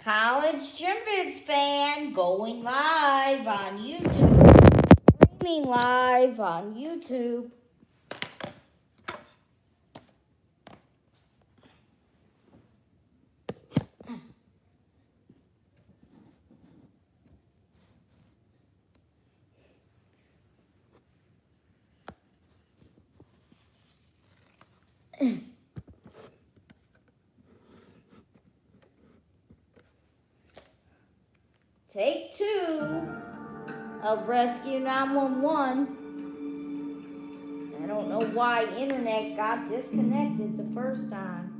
College Gym fan going live on YouTube. Streaming live on YouTube. Take 2 of Rescue 911. I don't know why internet got disconnected the first time.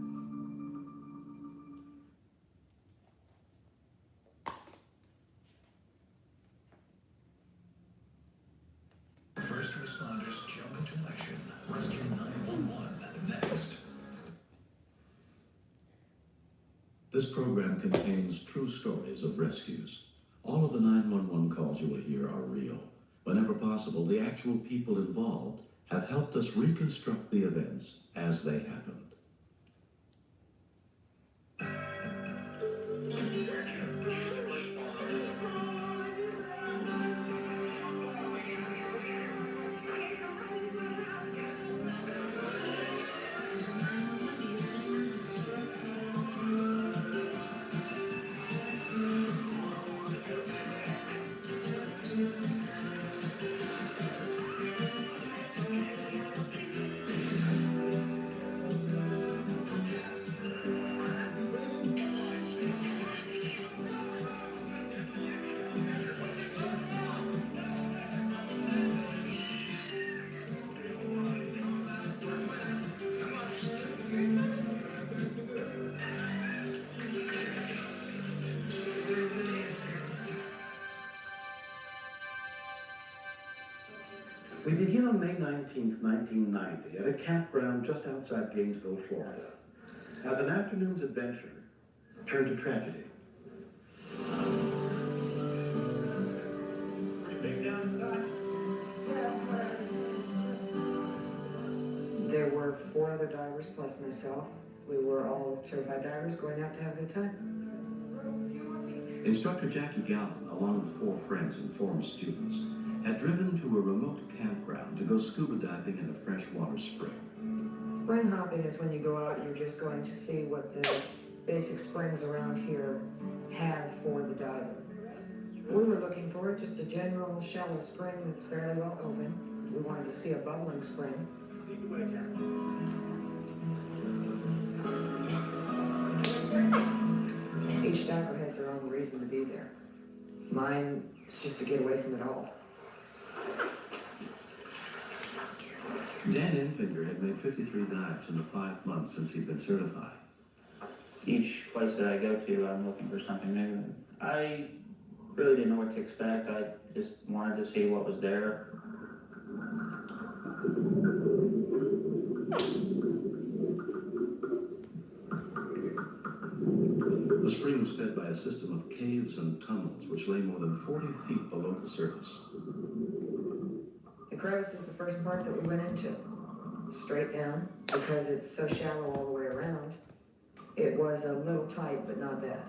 First responders jump into action. Rescue 911 next. This program contains true stories of rescues. All of the 911 calls you will hear are real. Whenever possible, the actual people involved have helped us reconstruct the events as they happened. We begin on May 19th, 1990, at a campground just outside Gainesville, Florida, as an afternoon's adventure turned to tragedy. There were 4 other divers plus myself. We were all certified divers going out to have a good time. Instructor Jackie Galvin, along with 4 friends and former students, had driven to a remote campground to go scuba diving in a freshwater spring. Spring hopping is when you go out, you're just going to see what the basic springs around here have for the diver. We were looking for just a general shallow spring that's fairly well open. We wanted to see a bubbling spring. Each diver has their own reason to be there. Mine is just to get away from it all. Dan Infinger had made 53 dives in the 5 months since he'd been certified. Each place that I go to, I'm looking for something new. I really didn't know what to expect. I just wanted to see what was there. The spring was fed by a system of caves and tunnels which lay more than 40 feet below the surface. The crevice is the first part that we went into. Straight down, because it's so shallow all the way around. It was a little tight, but not bad.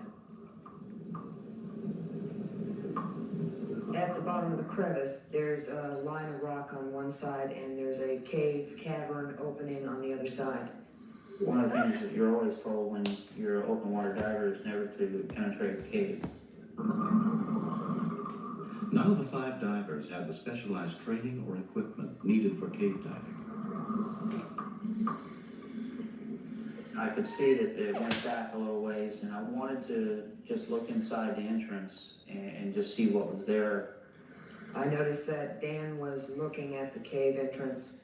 At the bottom of the crevice, there's a line of rock on one side, and there's a cave, cavern opening on the other side. One of the things that you're always told when you're an open water diver is never to penetrate a cave. None of the 5 divers had the specialized training or equipment needed for cave diving. I could see that it went back a little ways, and I wanted to just look inside the entrance and just see what was there. I noticed that Dan was looking at the cave entrance,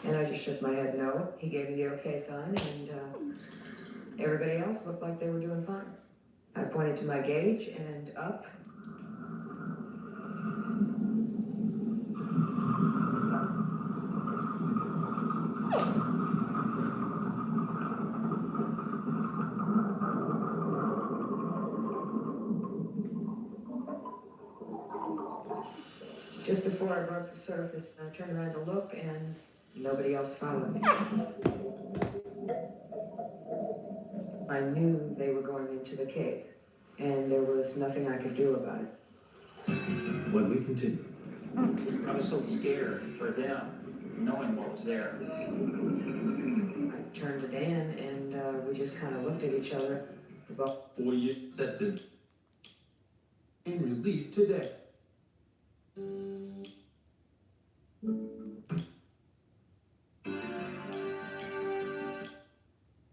and I just shook my head no. He gave me the okay sign, and everybody else looked like they were doing fine. I pointed to my gauge and up. Just before I broke the surface, I turned around to look, and nobody else followed me. I knew they were going into the cave. and there was nothing I could do about it. When we continue, I was so scared for them, knowing what was there. I turned to Dan, and we just kind of looked at each other. About 4 years sets in relief today.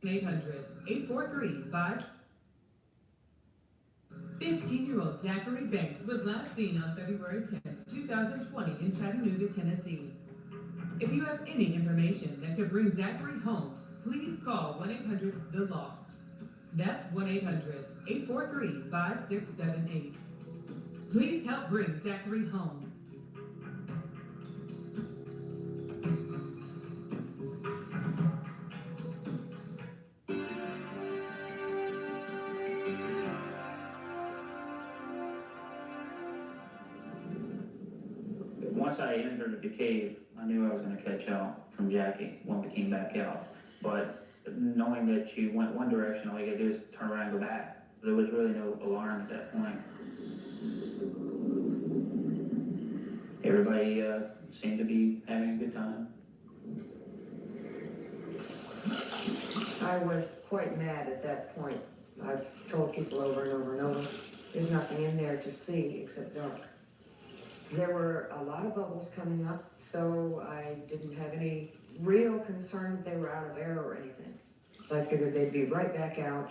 $800-843-5. 15-year-old Zachary Banks was last seen on February 10, 2020 in Chattanooga, Tennessee. If you have any information that could bring Zachary home, please call 1-800-THE-LOST. That's 1-800-843-5678. Please help bring Zachary home. Once I entered the cave, I knew I was going to catch out from Jackie when we came back out. But knowing that she went one direction, all you got to do is turn around and go back. There was really no alarm at that point. Everybody seemed to be having a good time. I was quite mad at that point. I've told people over and over and over, there's nothing in there to see except dark. There were a lot of bubbles coming up, so I didn't have any real concern that they were out of air or anything. I figured they'd be right back out.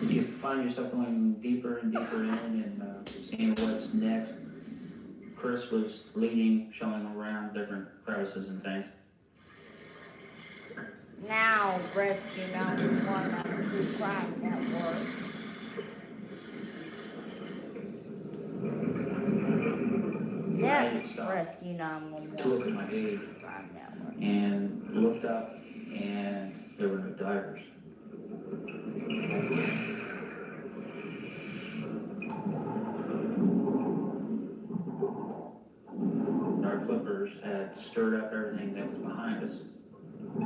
You find yourself going deeper and deeper in and seeing what's next. Chris was leading, showing around different crevices and things. Now, Rescue 911 on True Crime Network. Next, Rescue 911. To look at my age Crime Network. and looked up, and there were no divers. Our flippers had stirred up everything that was behind us. A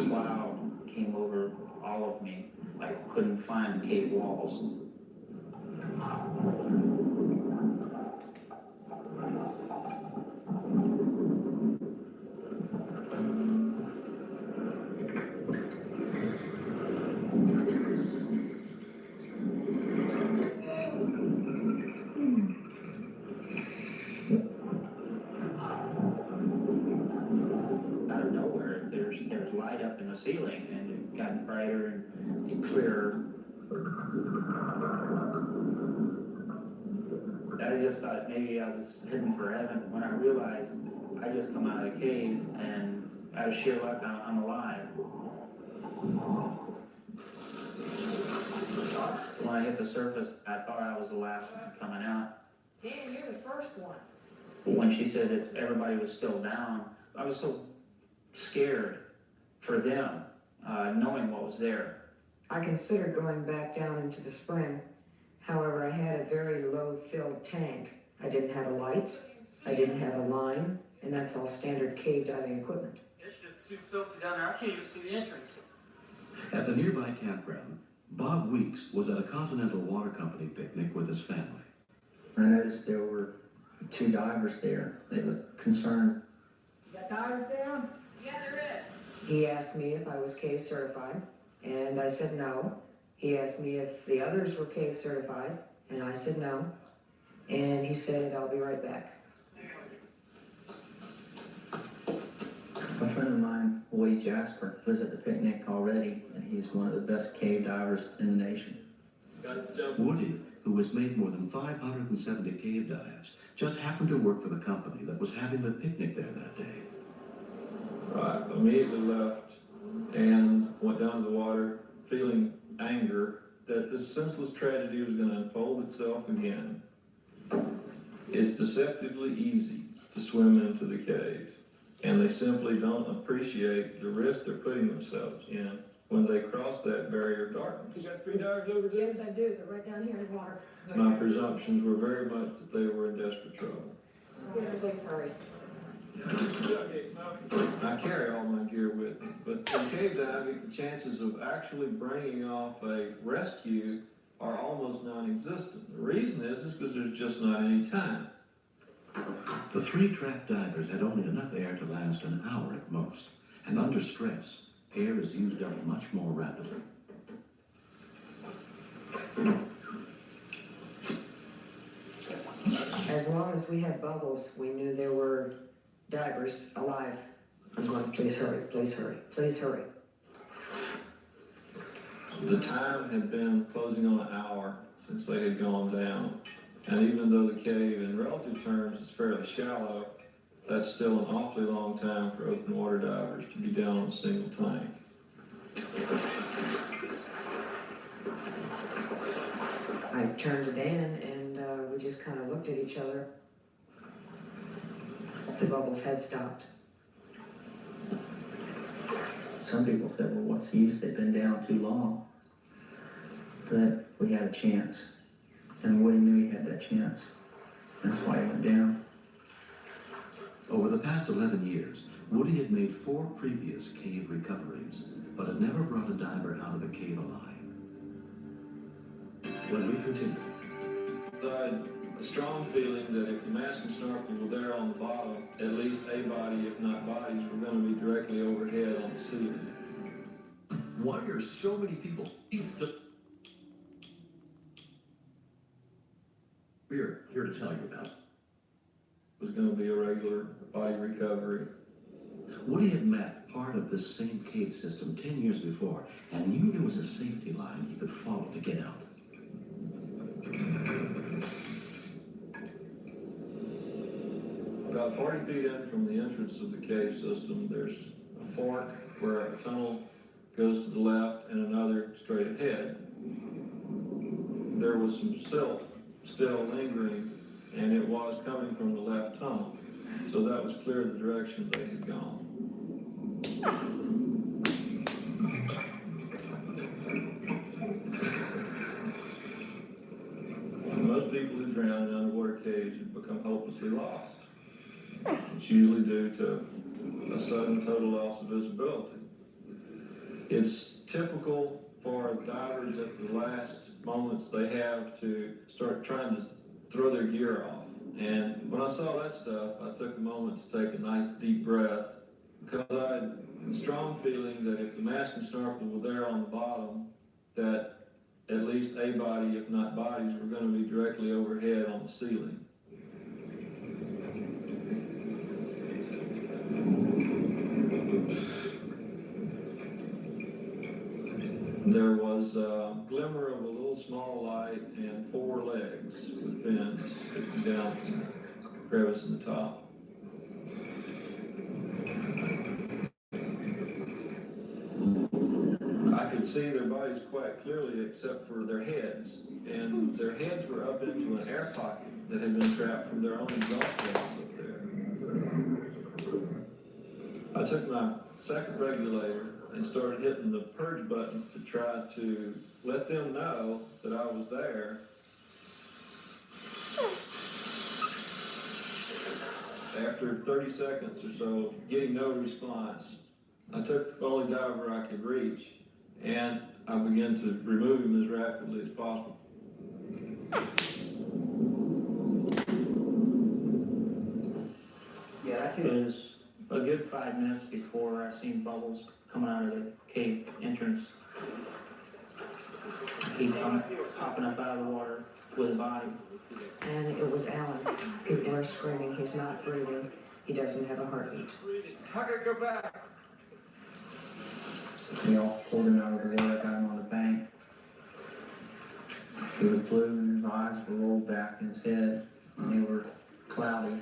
cloud came over all of me. I couldn't find the cave walls. Out of nowhere, there's light up in the ceiling, and it got brighter and clearer. I just thought maybe I was heading for heaven when I realized I just come out of the cave, and out of sheer luck, I'm alive. When I hit the surface, I thought I was the last one coming out. Dan, you're the first one. When she said that everybody was still down, I was so scared for them, knowing what was there. I considered going back down into the spring. However, I had a very low-filled tank. I didn't have a light, I didn't have a line, and that's all standard cave diving equipment. It's just too filthy down there. I can't even see the entrance. at the nearby campground, Bob Weeks was at a Continental Water Company picnic with his family. I noticed there were 2 divers there. They looked concerned. You got divers down? Yeah, there is. He asked me if I was cave certified, and I said no. He asked me if the others were cave certified, and I said no. And he said, I'll be right back. A friend of mine, Lloyd Jasper, was at the picnic already, and he's one of the best cave divers in the nation. Woody, who has made more than 570 cave dives, just happened to work for the company that was having the picnic there that day. I immediately left and went down to the water, feeling anger that this senseless tragedy was going to unfold itself again. It's deceptively easy to swim into the cave, and they simply don't appreciate the risk they're putting themselves in when they cross that barrier of darkness. You got 3 divers over there? Yes, I do. They're right down here in the water. My presumptions were very much that they were in desperate trouble. Yeah, please hurry. I carry all my gear with me, but in cave diving, the chances of actually bringing off a rescue are almost non-existent. The reason is because there's just not any time. The three trapped divers had only enough air to last an hour at most, and under stress, air is used up much more rapidly. As long as we had bubbles, we knew there were divers alive. I'm going, please hurry, please hurry, please hurry. The time had been closing on an hour since they had gone down. And even though the cave in relative terms is fairly shallow, that's still an awfully long time for open water divers to be down on a single tank. I turned to Dan and we just kind of looked at each other. The bubbles had stopped. Some people said, well, what's the use? They've been down too long. But we had a chance. And Woody knew he had that chance. That's why he went down. Over the past 11 years, Woody had made 4 previous cave recoveries, but had never brought a diver out of the cave alive. When we continue, I had a strong feeling that if the mask and snorkel were there on the bottom, at least a body, if not bodies, were going to be directly overhead on the ceiling. why are so many people? We're here to tell you about. It was going to be a regular body recovery. Woody had met part of this same cave system 10 years before and knew there was a safety line he could follow to get out. About 40 feet in from the entrance of the cave system, there's a fork where a tunnel goes to the left and another straight ahead. There was some silt still lingering, and it was coming from the left tunnel. So that was clear the direction they had gone. Most people who drown in underwater caves have become hopelessly lost. It's usually due to a sudden total loss of visibility. It's typical for divers at the last moments they have to start trying to throw their gear off. And when I saw that stuff, I took a moment to take a nice deep breath, because I had a strong feeling that if the mask and snorkel were there on the bottom, that at least a body, if not bodies, were going to be directly overhead on the ceiling. There was a glimmer of a little small light and 4 legs with fins sticking down from the crevice in the top. I could see their bodies quite clearly except for their heads, and their heads were up into an air pocket that had been trapped from their own exhaust valves up there. I took my second regulator and started hitting the purge button to try to let them know that I was there. After 30 seconds or so, getting no response, I took the only diver I could reach, and I began to remove him as rapidly as possible. Yeah, I think it was a good 5 minutes before I seen bubbles coming out of the cave entrance. He come popping up out of the water with a body. And it was Alan. People are screaming, he's not breathing. He doesn't have a heartbeat. How could I go back? We all pulled him out of the water, got him on the bank. He was blue and his eyes were rolled back in his head, and they were cloudy.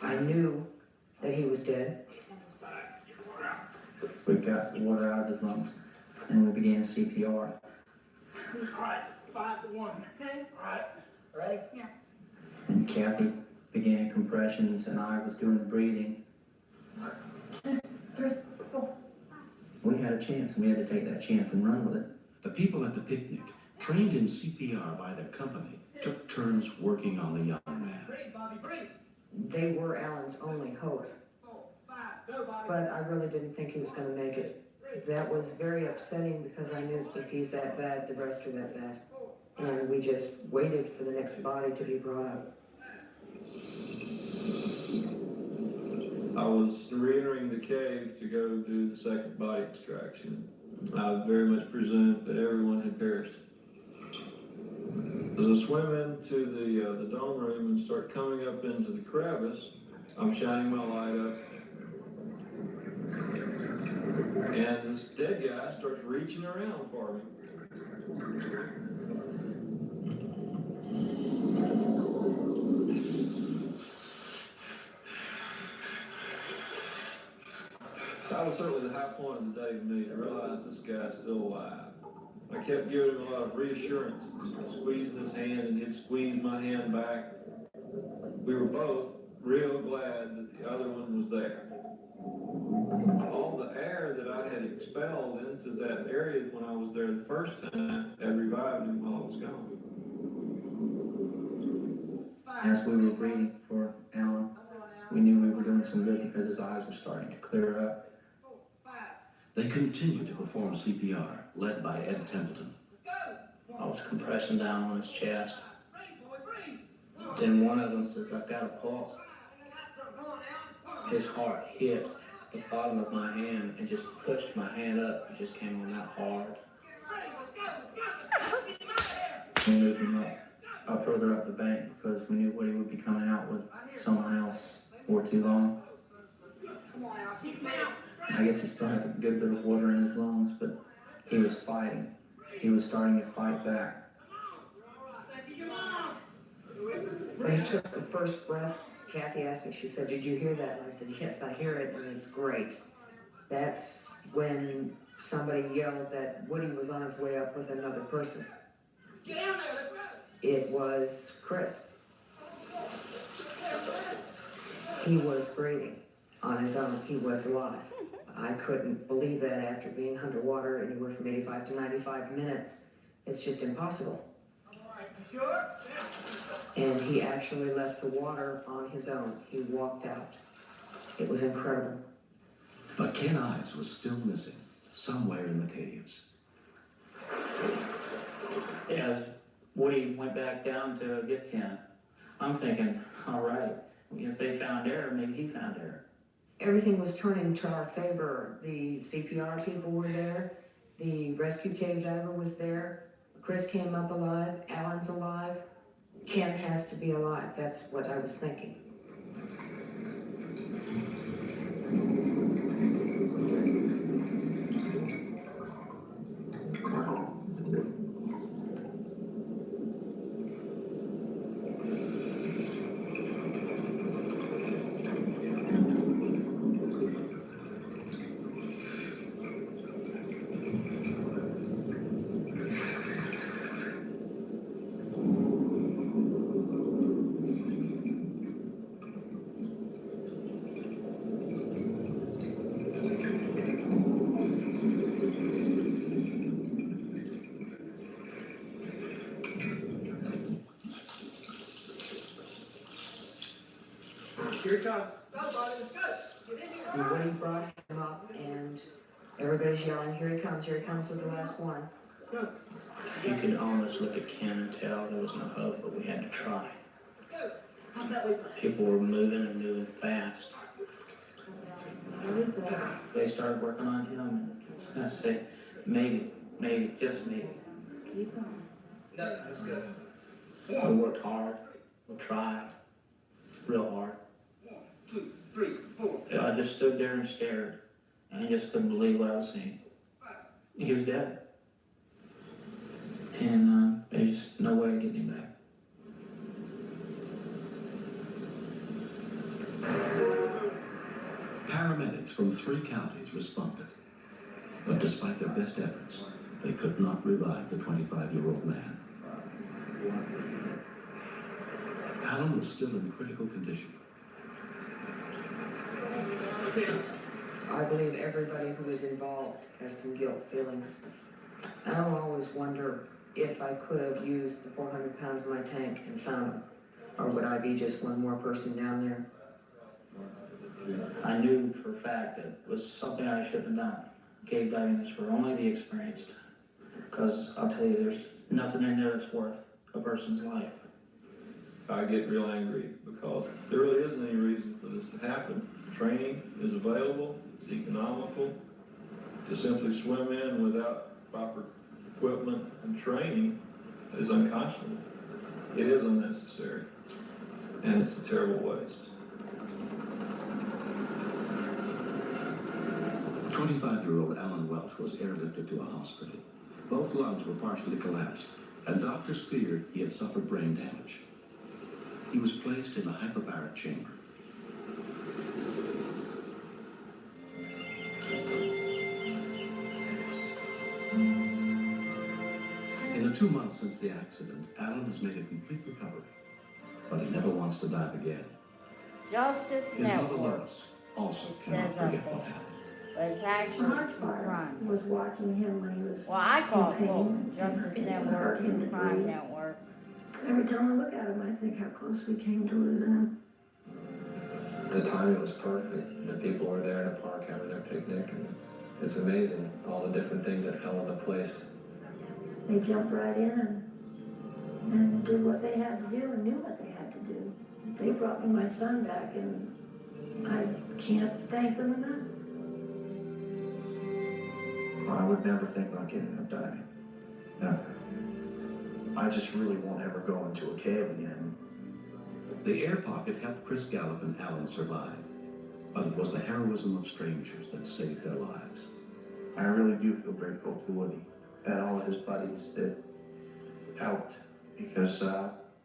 I knew that he was dead. We got the water out of his lungs, and we began CPR. All right, 5 to 1. Okay. All right. Ready? Yeah. And Kathy began compressions, and I was doing the breathing. 2, 3, 4. We had a chance, and we had to take that chance and run with it. The people at the picnic, trained in CPR by their company, took turns working on the young man. Breathe, Bobby, breathe. they were Alan's only hope. But I really didn't think he was going to make it. That was very upsetting because I knew if he's that bad, the rest are that bad. And we just waited for the next body to be brought up. I was re-entering the cave to go do the second body extraction. I very much presumed that everyone had perished. As I swim into the dome room and start coming up into the crevice, I'm shining my light up. And this dead guy starts reaching around for me. That was certainly the high point of the day for me, to realize this guy's still alive. I kept giving him a lot of reassurance, squeezing his hand, and he'd squeeze my hand back. We were both real glad that the other one was there. All the air that I had expelled into that area when I was there the first time had revived him while I was gone. As we were breathing for Alan, we knew we were doing some good because his eyes were starting to clear up. They continued to perform CPR, led by Ed Templeton. I was compressing down on his chest. Then one of them says, "I've got a pulse." His heart hit the bottom of my hand and just pushed my hand up. It just came on that hard. We moved him up further up the bank because we knew what he would be coming out with someone else for too long. I guess he still had a good bit of water in his lungs, but he was fighting. He was starting to fight back. When he took the first breath, Kathy asked me, she said, "Did you hear that?" And I said, "Yes, I hear it, and it's great." That's when somebody yelled that Woody was on his way up with another person. Get down there, let's go. It was Chris. He was breathing on his own. He was alive. I couldn't believe that after being underwater anywhere from 85 to 95 minutes. It's just impossible. All right, you sure? And he actually left the water on his own. He walked out. It was incredible. But Ken Ives was still missing, somewhere in the caves. As Woody went back down to get Ken, I'm thinking, all right, if they found error, maybe he found error. Everything was turning to our favor. The CPR people were there. The rescue cave diver was there. Chris came up alive. Alan's alive. Ken has to be alive. That's what I was thinking. Here it comes. Go, buddy, let's go. Get in here. And Woody brought him up, and everybody's yelling, "Here he comes with the last one." Go. You could almost look at Ken and tell there was no hope, but we had to try. Go. How's that way? People were moving and moving fast. They started working on him, and I was gonna say, maybe, just maybe. No, that's good. We worked hard, we tried, real hard. 1, 2, 3, 4. I just stood there and stared, and I just couldn't believe what I was seeing. He was dead. And there's just no way of getting him back. Paramedics from 3 counties responded. But despite their best efforts, they could not revive the 25-year-old man. Alan was still in critical condition. I believe everybody who was involved has some guilt feelings. I'll always wonder if I could have used the 400 pounds in my tank and found him. Or would I be just one more person down there? I knew for a fact that it was something I shouldn't have done. Cave diving is for only the experienced. Because I'll tell you, there's nothing in there that's worth a person's life. I get real angry because there really isn't any reason for this to happen. Training is available, it's economical. To simply swim in without proper equipment and training is unconscionable. It is unnecessary, and it's a terrible waste. 25-year-old Alan Welch was airlifted to a hospital. Both lungs were partially collapsed, and doctors feared he had suffered brain damage. He was placed in a hyperbaric chamber. In the 2 months since the accident, Alan has made a complete recovery, but he never wants to dive again. Justice His mother Network. Lois also It cannot says up forget what there. happened. But it's The actually hard part Crime. was watching him when he was Well, I call it in both. pain. Justice It Network, hurt him to Crime breathe. Network. Every time I look at him, I think how close we came to losing him. The timing was perfect. The people were there in the park having their picnic, and it's amazing all the different things that fell into place. They jumped right in and did what they had to do and knew what they had to do. They brought me my son back, and I can't thank them enough. I would never think about getting up diving. Never. I just really won't ever go into a cave again. The air pocket helped Chris Gallup and Alan survive, but it was the heroism of strangers that saved their lives. I really do feel grateful to Woody and all of his buddies that helped, because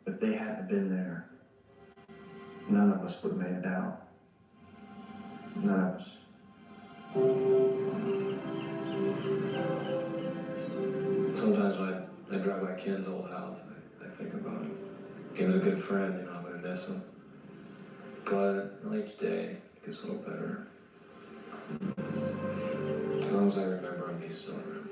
if they hadn't been there, none of us would have made it out. None of us. Sometimes when I drive by Ken's old house, I think about him. He was a good friend, I'm gonna miss him. But each day it gets a little better. As long as I remember him, he's still around.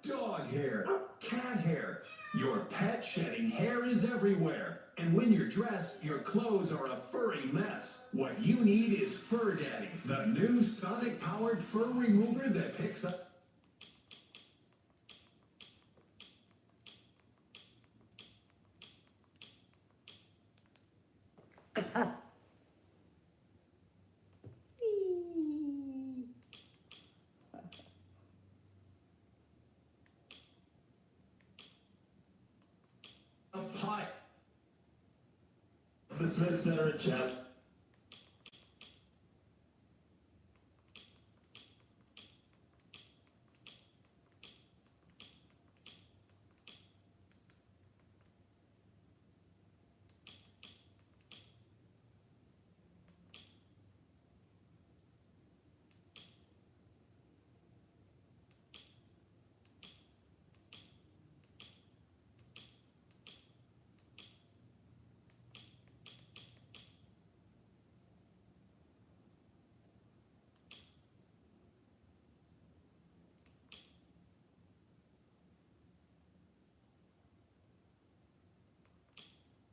Dog hair, cat hair, your pet shedding hair is everywhere. And when you're dressed, your clothes are a furry mess. What you need is Fur Daddy, the new sonic-powered fur remover that picks up a pie. The Smith Center at Chapel.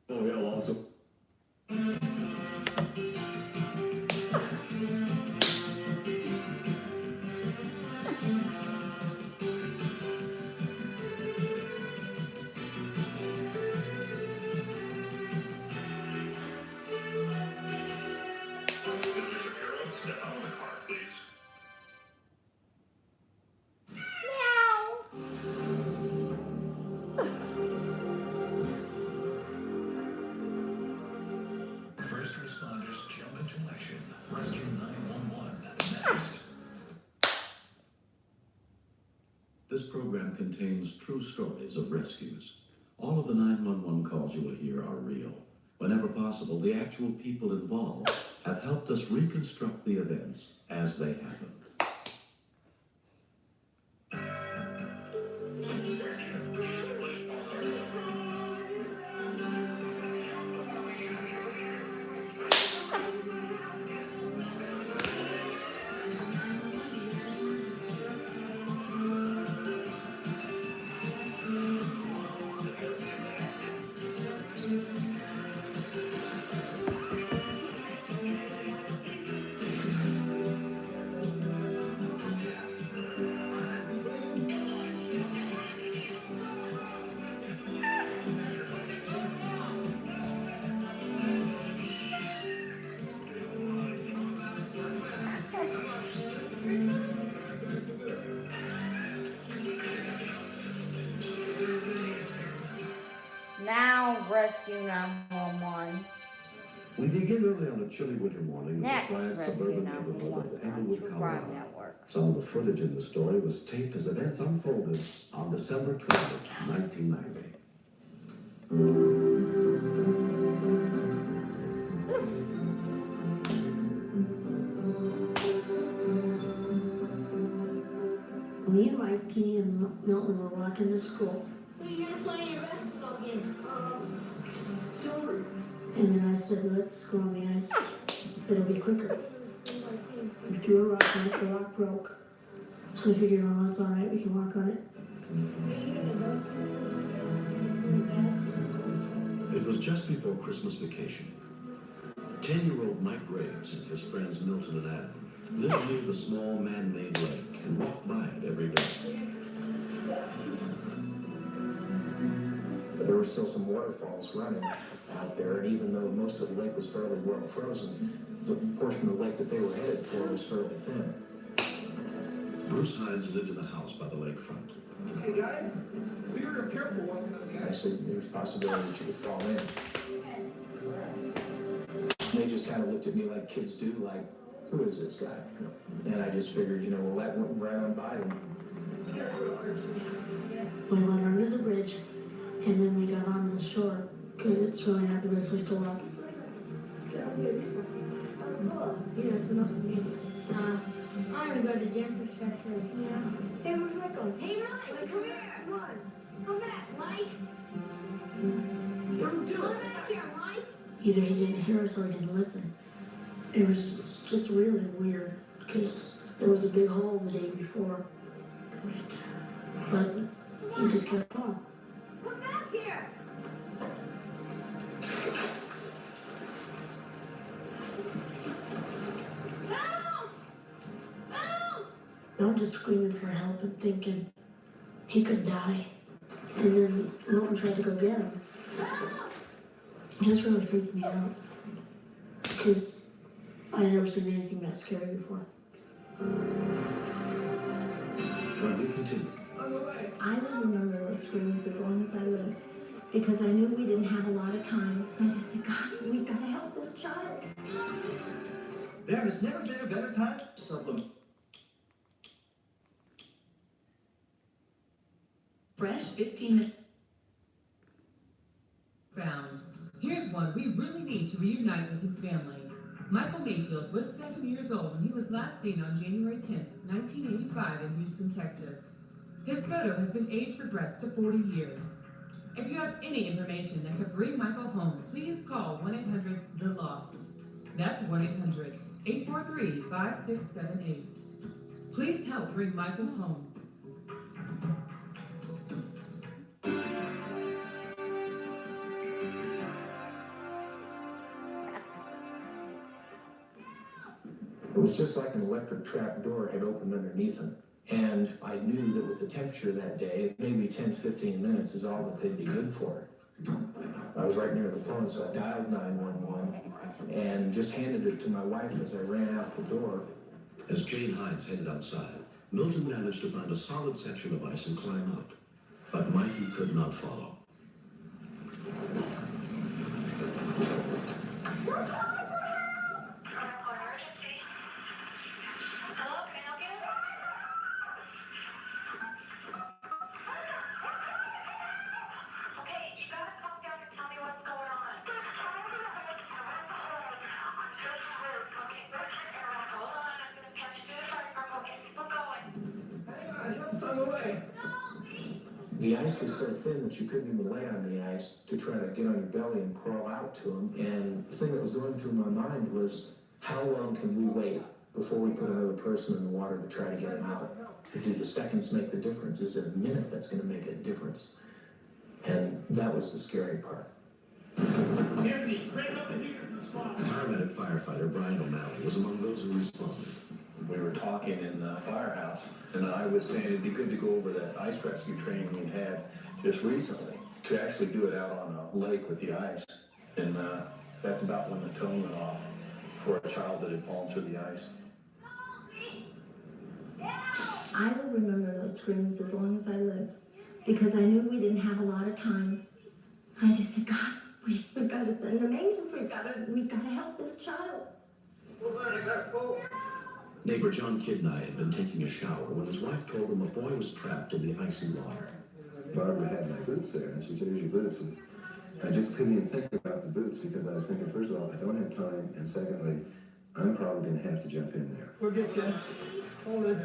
Oh, yeah, also. First responders jump into action. Rescue 911 next. This program contains true stories of rescues. All of the 911 calls you will hear are real. Whenever possible, the actual people involved have helped us reconstruct the events as they happened. Rescue 911. We begin early on a chilly winter morning in the Next, quiet Rescue suburban neighborhood 911 of Englewood, True Crime Colorado. Network. Some of the footage in the story was taped as events unfolded on December 20th, 1990. Me and Mikey and Milton were walking to school. Who are you gonna play your basketball game? Silver. And then I said, let's go on the ice. It'll be quicker. We threw a rock and the rock broke. So we figured, oh, it's all right, we can walk on it. It was just before Christmas vacation. 10-year-old Mike Graves and his friends Milton and Adam lived near the small man-made lake and walked by it every day. But there were still some waterfalls running out there, and even though most of the lake was fairly well frozen, the portion of the lake that they were headed for was fairly thin. Bruce Hines lived in a house by the lakefront. Hey guys, be real careful walking on the I said there was a possibility that you could fall in. They just kind of looked at me like kids do, like, who is this guy? And I just figured, we'll let one right on by him. We went under the bridge, and then we got on the shore, because it's really not the best place to walk. Yeah, it's enough for me. I'm gonna go to the gym for specialists. Yeah. Hey, where's Mike going? Hey, Mike, come here. Come on. Come back, Mike. Come back here, Mike. Either he didn't hear us or he didn't listen. It was just really weird, because there was a big hole the day before. But he just kept on. Come back here. Help! Help! I'm just screaming for help and thinking he could die. And then Milton tried to go get him. This really freaked me out. Because I had never seen anything that scary before. When we continue, I will remember those screams as long as I live. Because I knew we didn't have a lot of time. I just said, God, we've got to help this child. There has never been a better time to supplement. Fresh 15 found. Here's one we really need to reunite with his family. Michael Mayfield was 7 years old when he was last seen on January 10, 1985 in Houston, Texas. His photo has been age regressed to 40 years. If you have any information that could bring Michael home, please call 1-800-THE-LOST. That's 1-800-843-5678. Please help bring Michael home. It was just like an electric trap door had opened underneath him. And I knew that with the temperature that day, maybe 10 to 15 minutes is all that they'd be good for. I was right near the phone, so I dialed 911 and just handed it to my wife as I ran out the door. as Jane Hines headed outside, Milton managed to find a solid section of ice and climb out. But Mikey could not follow. The ice was so thin that you couldn't even lay on the ice to try to get on your belly and crawl out to him. And the thing that was going through my mind was, how long can we wait before we put another person in the water to try to get him out? Do the seconds make the difference? Is it a minute that's going to make a difference? And that was the scary part. Paramedic firefighter Brian O'Malley was among those who responded. We were talking in the firehouse, and I was saying it'd be good to go over that ice rescue training we had just recently, to actually do it out on a lake with the ice. And that's about when the tone went off for a child that had fallen through the ice. I will remember those screams as long as I live, because I knew we didn't have a lot of time. I just said, God, We've got to send them angels. We've got to help this child. Neighbor John Kidney had been taking a shower when his wife told him a boy was trapped in the icy water. Barbara had my boots there, and she said, here's your boots. And I just couldn't even think about the boots because I was thinking, first of all, I don't have time, and secondly, I'm probably going to have to jump in there. We'll get you. Hold it.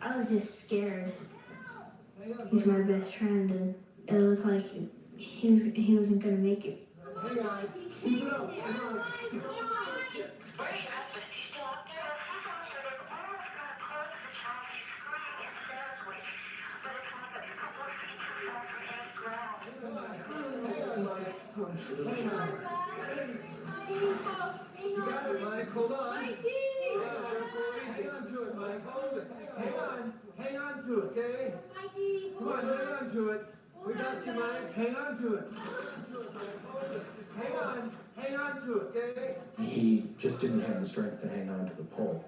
I was just scared. He's my best friend, and it looked like he wasn't gonna make it. Hang on. Keep it up. Hang on. You got it, Mike. Hold on. Hang on to it, Mike. Hold it. Hang on. Hang on to it, okay? Come on, hang on to it. We got you, Mike. Hang on to it. Hang on. Hang on to it, okay? He just didn't have the strength to hang on to the pole.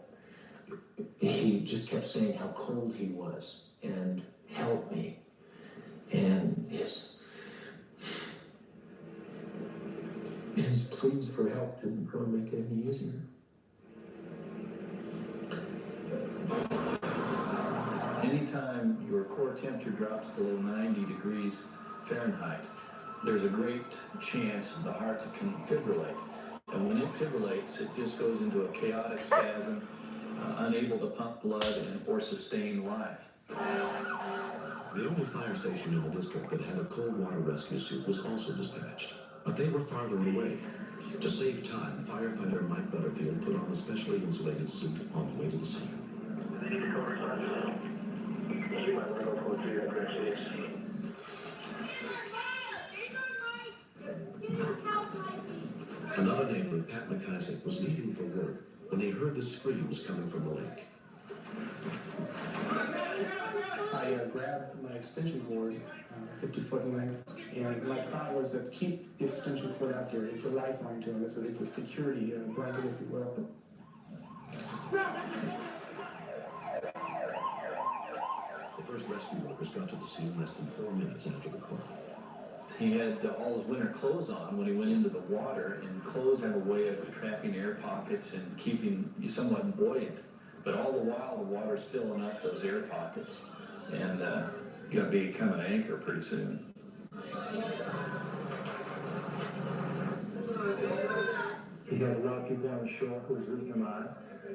He just kept saying how cold he was and help me. And his pleas for help didn't really make it any easier. Anytime your core temperature drops below 90 degrees Fahrenheit, there's a great chance the heart can fibrillate. And when it fibrillates, it just goes into a chaotic spasm, unable to pump blood or sustain life. The only fire station in the district that had a cold water rescue suit was also dispatched, but they were farther away. To save time, firefighter Mike Butterfield put on the specially insulated suit on the way to the scene. Another neighbor, Pat McIsaac, was leaving for work when they heard the screams coming from the lake. I grabbed my extension cord, 50-foot in length, and my thought was to keep the extension cord out there. It's a lifeline to him. It's a security blanket, if you will. The first rescue workers got to the scene less than 4 minutes after the call. He had all his winter clothes on when he went into the water, and clothes have a way of trapping air pockets and keeping you somewhat buoyant. But all the while, the water's filling up those air pockets, and gonna become an anchor pretty soon. He has a lot of people on the shore who's rooting him on.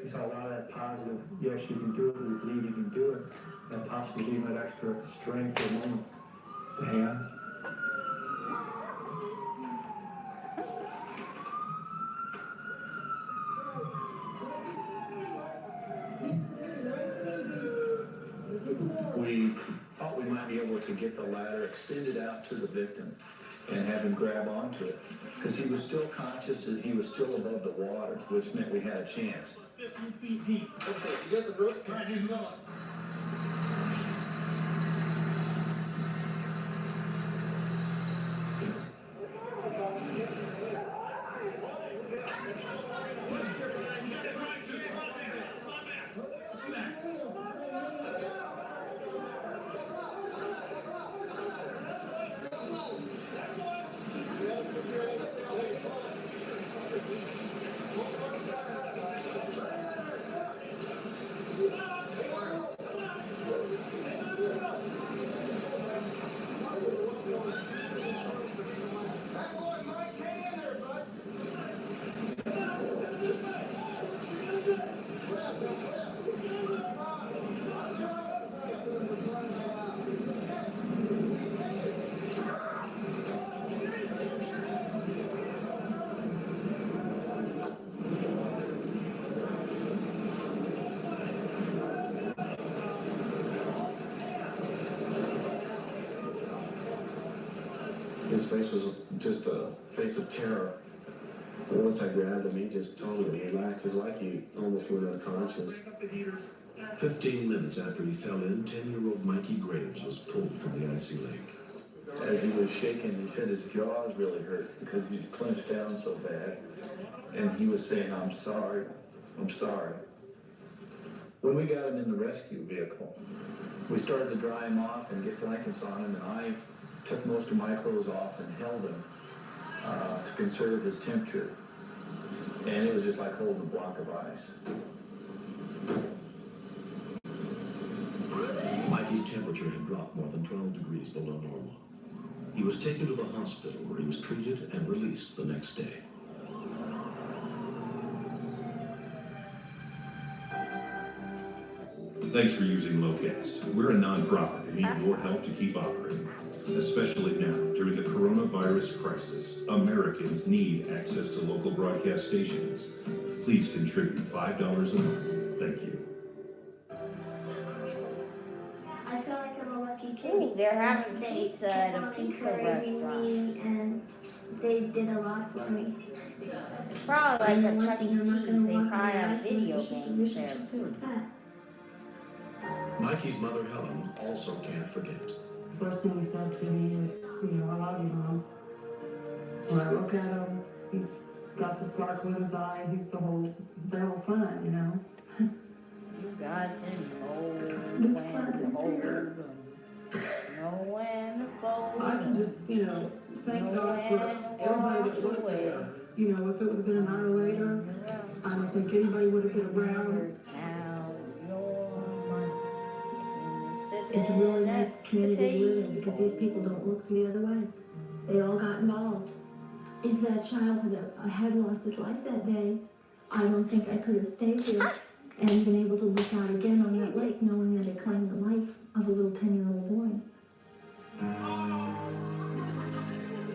He saw a lot of that positive, yes, you can do it, we believe you can do it, and possibly gave him that extra strength or moments to hang on. We thought we might be able to get the ladder extended out to the victim and have him grab onto it, because he was still conscious and he was still above the water, which meant we had a chance. 15 feet deep. Okay, you got the rope? All right, here's going. His face was just a face of terror. Once I grabbed him, he just totally relaxed. It was like he almost went unconscious. 15 minutes after he fell in, 10-year-old Mikey Graves was pulled from the icy lake. As he was shaking, he said his jaws really hurt because he clenched down so bad. And he was saying, "I'm sorry, I'm sorry." When we got him in the rescue vehicle, we started to dry him off and get blankets on him, and I took most of my clothes off and held him to conserve his temperature. And it was just like holding a block of ice. Mikey's temperature had dropped more than 12 degrees below normal. He was taken to the hospital where he was treated and released the next day. Thanks for using Locast. We're a nonprofit and need your help to keep operating. Especially now, during the coronavirus crisis, Americans need access to local broadcast stations. Please contribute $5 a month. Thank you. I feel like I'm a lucky kid. Ooh, they're having They pizza kept at a on pizza encouraging restaurant. me, and they did a lot for me. It's probably like And a one Chuck E. thing, I'm not Cheese. gonna They walk probably on have ice video unless you games wish there something too. like that. Mikey's mother, Helen, also can't forget. First thing he said to me is, I love you, Mom. When I look at him, he's got the sparkle in his eye, they're all fun, You got to know The when spark to is hold there. 'em, know when to fold I can 'em, just, thank know God for when to everybody that walk was away. there. If it would have been an hour later, I don't think anybody would have been around. Count your money when you're It's a really sitting nice at the community to live in because these table. people don't look the other way. They all got involved. If that child had lost his life that day, I don't think I could have stayed here and been able to look out again on that lake knowing that it claims the life of a little 10-year-old boy.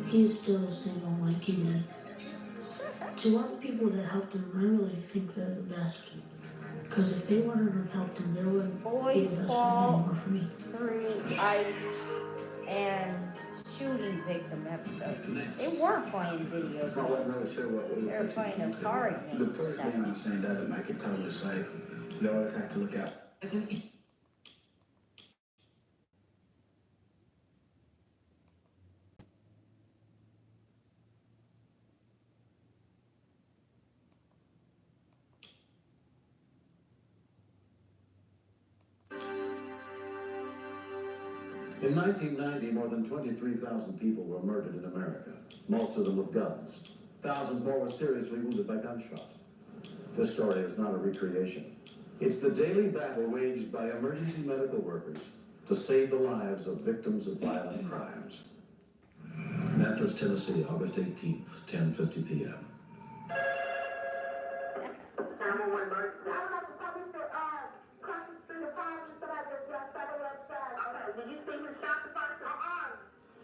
He's still the same old Mikey, man. To all the people that helped him, I really think they're the best. Because if they wouldn't have helped him, there wouldn't be Boys the best friend fall anymore for me. through ice and shooting victim episode. They weren't playing video I wasn't games. really sure what we They were playing Atari The games. police being on the scene doesn't make it totally safe. You always have to look out. In 1990, more than 23,000 people were murdered in America, most of them with guns. Thousands more were seriously wounded by gunshot. This story is not a recreation. It's the daily battle waged by emergency medical workers to save the lives of victims of violent crimes. Memphis, Tennessee, August 18th, 10:50 p.m. Did you see him shot the person?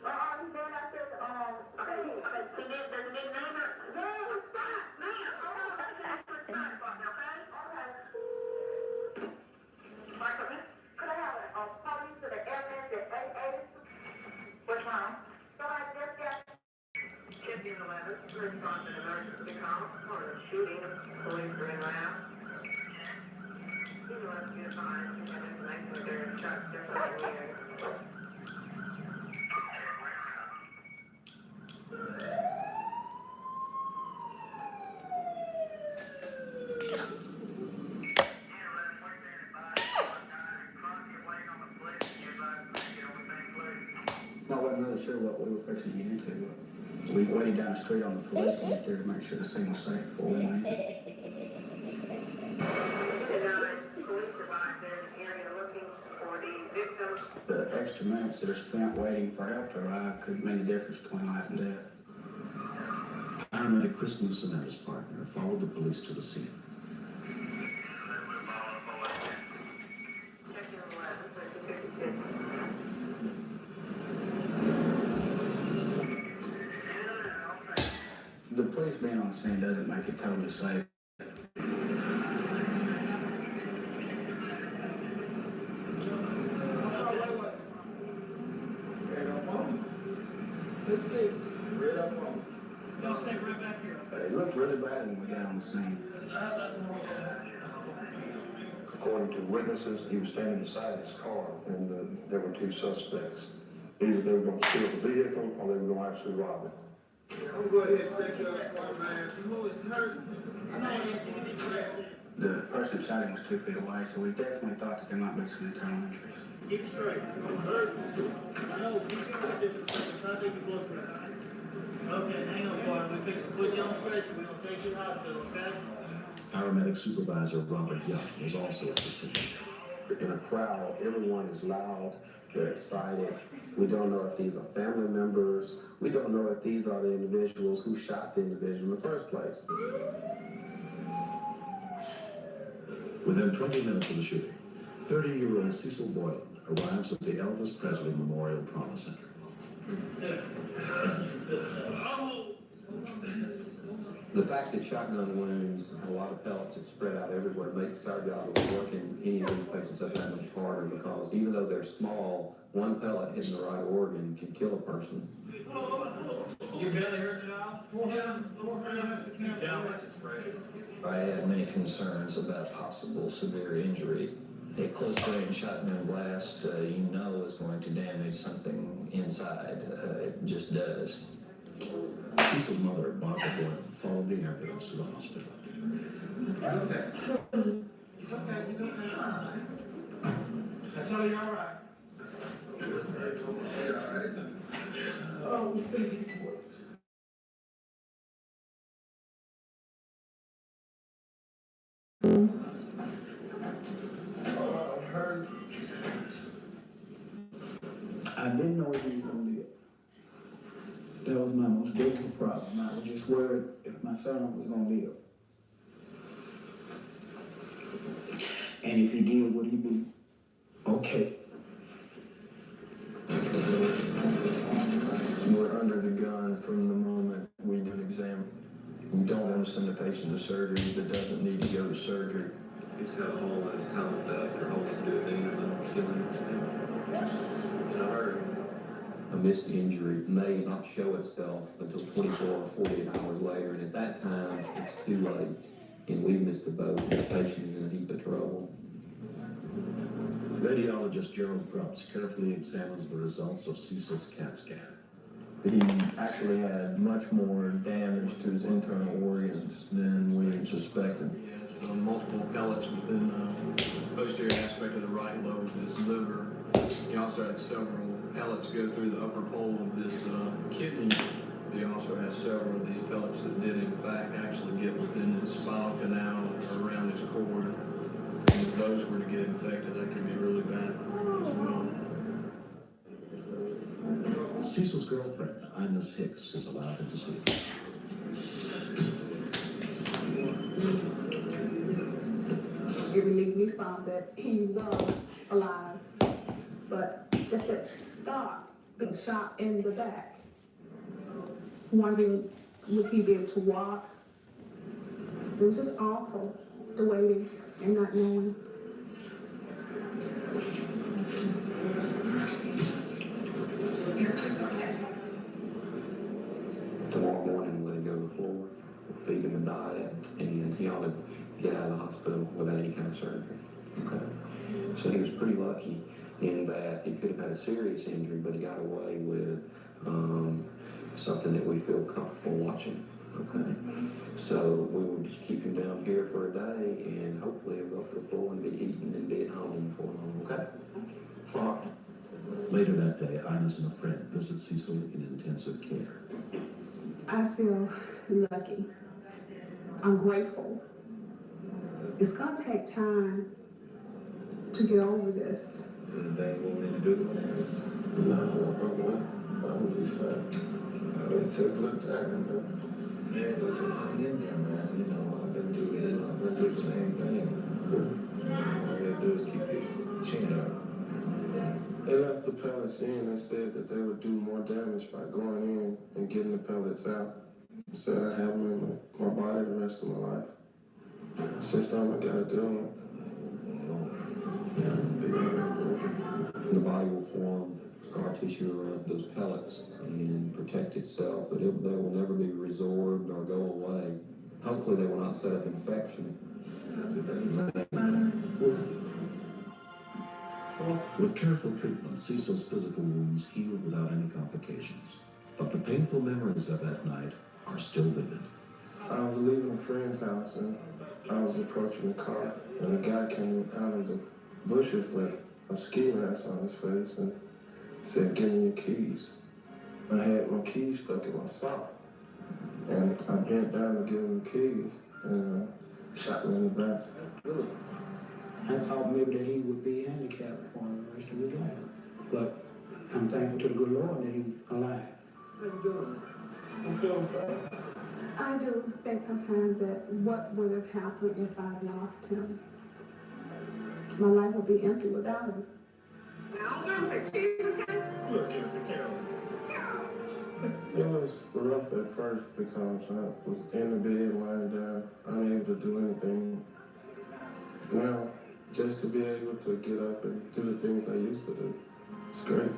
He said, I said, okay, he did, does he need name it? Yeah, it's shot, man, hold on, let's get this shot for me, okay? Okay. Michael, could I have a police to the MS at 880? What's wrong? So I just got 1511, response to an emergency call for a shooting, police ring around. You know, if you're fine, you have information that there are shots differently in the area. I wasn't really sure what we were fixing to get into. We waited down the street on the police to get there to make sure the scene was safe before we went in. The extra minutes that are spent waiting for help to arrive could make a difference between life and death. Paramedic Chris Newsom and his partner followed the police to the scene. The police being on the scene doesn't make it totally safe. It looked really bad when we got on the scene. According to witnesses, he was standing beside his car, and there were two suspects. Either they were going to steal the vehicle, or they were going to actually rob it. I'm going to go ahead and take your appointment, man. You know it's hurting. The person who shot him was 2 feet away, so we definitely thought that there might be some internal injuries. Keep it straight. No, keep it right there. Try to take your blood pressure. Okay, hang on, partner. We fix to put you on stretcher. We're gonna take you to the hospital, okay? Paramedic Supervisor Robert Young was also at the scene. In a crowd, everyone is loud, they're excited. We don't know if these are family members. We don't know if these are the individuals who shot the individual in the first place. Within 20 minutes of the shooting, 30-year-old Cecil Boylan arrives at the Elvis Presley Memorial Trauma Center. The fact that shotgun wounds and a lot of pellets that spread out everywhere makes our job of working any of these patients up that much harder, because even though they're small, one pellet hitting the right organ can kill a person. You barely hurt, John? I had many concerns about possible severe injury. A close-range shotgun blast, you know, is going to damage something inside. It just does. Cecil's mother, Barbara Boylan, followed the ambulance to the hospital. Okay. He's okay. He's okay. I tell you, you're all right. Oh, I didn't know if he was gonna live. That was my most difficult problem. I was just worried if my son was gonna live. And if he did, would he be okay? We're under the gun from the moment we do an exam. We don't want to send a patient to surgery that doesn't need to go to surgery. He's got a hole in his contact or hole to do it, and then killing in a hurry. A missed injury may not show itself until 24 or 48 hours later, and at that time, it's too late, and we've missed the boat, and the patient is in a heap of trouble. Radiologist Gerald Grubbs carefully examines the results of Cecil's CAT scan. He actually had much more damage to his internal organs than we suspected. He has multiple pellets within the posterior aspect of the right lobe of his liver. He also had several pellets go through the upper pole of this kidney. He also has several of these pellets that did in fact actually get within his spinal canal or around his cord. And if those were to get infected, that could be really bad as well. Cecil's girlfriend, Ines Hicks, is allowed him to see. It relieved me some that he was alive, but just that thought, being shot in the back, wondering would he be able to walk. It was just awful, the waiting and not knowing. Tomorrow morning, let him go to the floor, we'll feed him a diet, and he ought to get out of the hospital without any kind of surgery. Okay? So he was pretty lucky in that he could have had a serious injury, but he got away with something that we feel comfortable watching. Okay? So we will just keep him down here for a day, and hopefully he'll go to the floor and be eating and be at home before long. Okay? All right. Later that day, Ines and a friend visit Cecil in intensive care. I feel lucky. I'm grateful. It's gonna take time to get over this. Anything we need to do? No, I would be fine. I would take a look at it. Yeah, but hang in there, man. You know, I've been through it. I've been through the same thing. All you gotta do is keep your chin up. They left the pellets in. They said that they would do more damage by going in and getting the pellets out. So I have them in my body the rest of my life. Since something I gotta do. The body will form scar tissue around those pellets and protect itself, but they will never be resorbed or go away. Hopefully they will not set up infection. With careful treatment, Cecil's physical wounds healed without any complications. But the painful memories of that night are still vivid. I was leaving a friend's house and I was approaching the car and a guy came out of the bushes, but a ski mask on his face and said, "Give me your keys." I had my keys stuck in my sock. And I bent down to give him the keys and shot me in the back. I thought maybe that he would be handicapped for the rest of his life. But I'm thankful to the good Lord that he's alive. How you doing? You feeling fine? I do think sometimes that what would have happened if I'd lost him. My life would be empty without him. It was rough at first because I was in the bed lying down, unable to do anything. Now, just to be able to get up and do the things I used to do, it's great.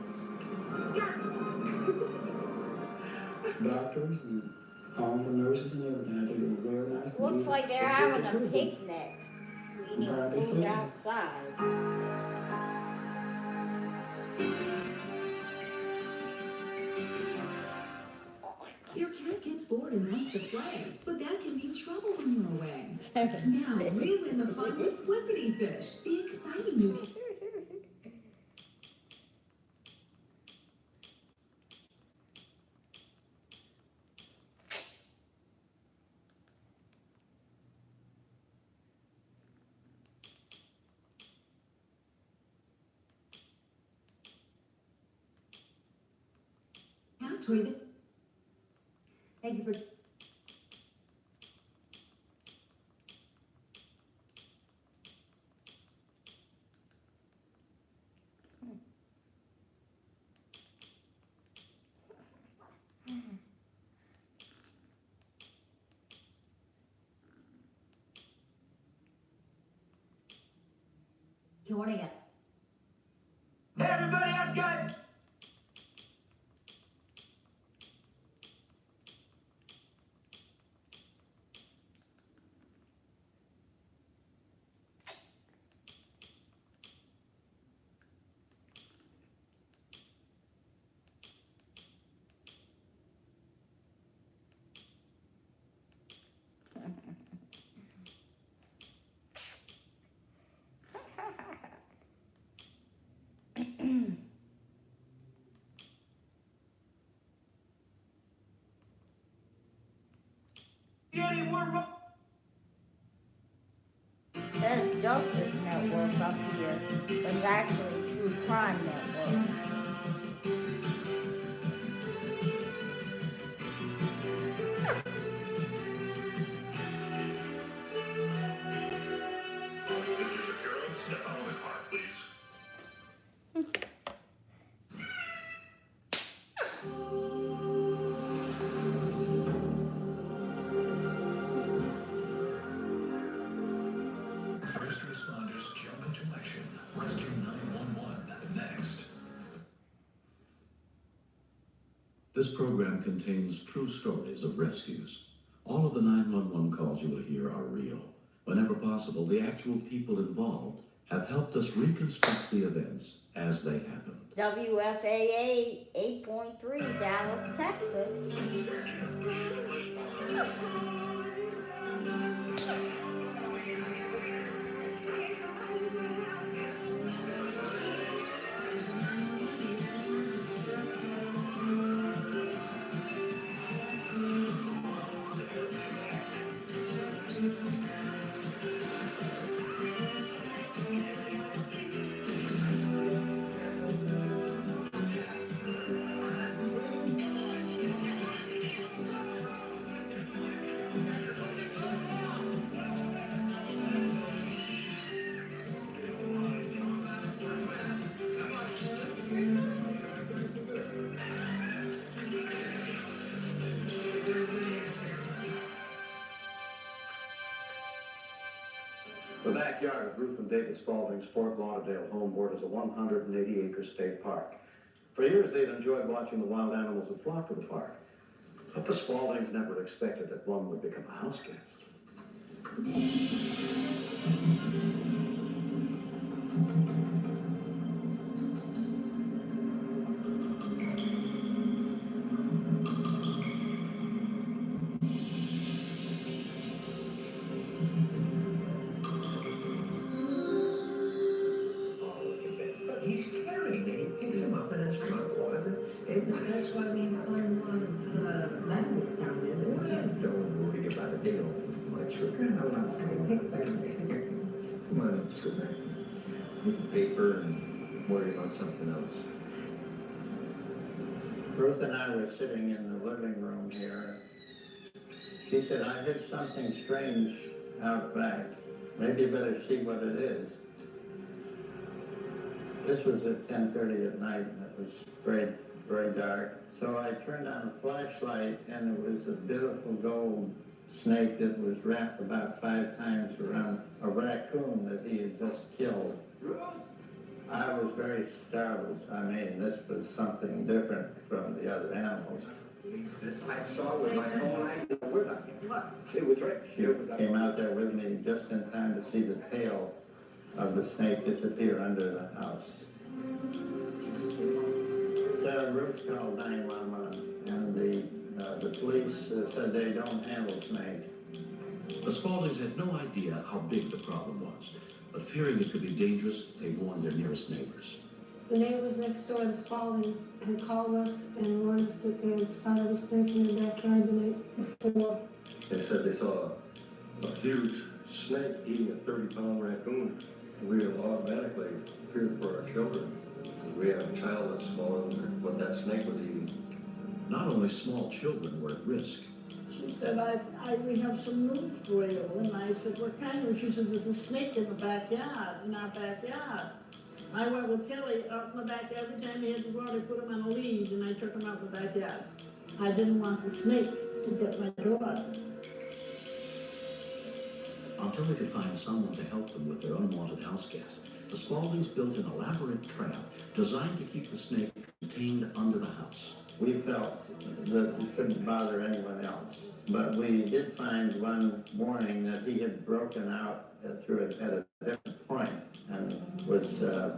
Doctors and all the nurses and everything, I think it was very nice. Looks like they're having a picnic, eating food outside. Your cat gets bored and wants to play, but that can be trouble when you're away. Now, reel in the fun with Flippity Fish, the exciting new cat toy that... Thank you for... Jordan. Hey everybody, I've got... Says Justice Network up here, but it's actually True Crime Network. Step out of the car, please. First responders jump into action. Rescue 911 next. This program contains true stories of rescues. All of the 911 calls you will hear are real. Whenever possible, the actual people involved have helped us reconstruct the events as they happened. WFAA 8.3, Dallas, Texas. The backyard of Ruth and David Spaulding's Fort Lauderdale home borders a 180-acre state park. For years, they'd enjoyed watching the wild animals that flocked to the park. But the Spauldings never expected that one would become a house guest. about something else. Ruth and I were sitting in the living room here. She said, I heard something strange out back. Maybe you better see what it is. This was at 10:30 at night, and it was very, very dark. So I turned on a flashlight, and it was a beautiful gold snake that was wrapped about 5 times around a raccoon that he had just killed. I was very startled. I mean, this was something different from the other animals. I saw with my own eyes. It was right. She came out there with me just in time to see the tail of the snake disappear under the house. So Ruth called 911, and the police said they don't handle snakes. The Spauldings had no idea how big the problem was, but fearing it could be dangerous, they warned their nearest neighbors. The neighbors next door, the Spauldings, had called us and warned us that they had spotted a snake in the backyard the night before. They said they saw a huge snake eating a 30-pound raccoon. We automatically feared for our children. We have a child that's smaller than what that snake was eating. Not only small children were at risk. She said, we have some news for you. And I said, what kind of? She said, there's a snake in the backyard, in our backyard. I went with Kelly out in the backyard. Every time he had to go out, I put him on a lead, and I took him out in the backyard. I didn't want the snake to get my daughter. Until they could find someone to help them with their unwanted house guest, the Spauldings built an elaborate trap designed to keep the snake contained under the house. We felt that we couldn't bother anyone else. But we did find one morning that he had broken out through it at a different point and was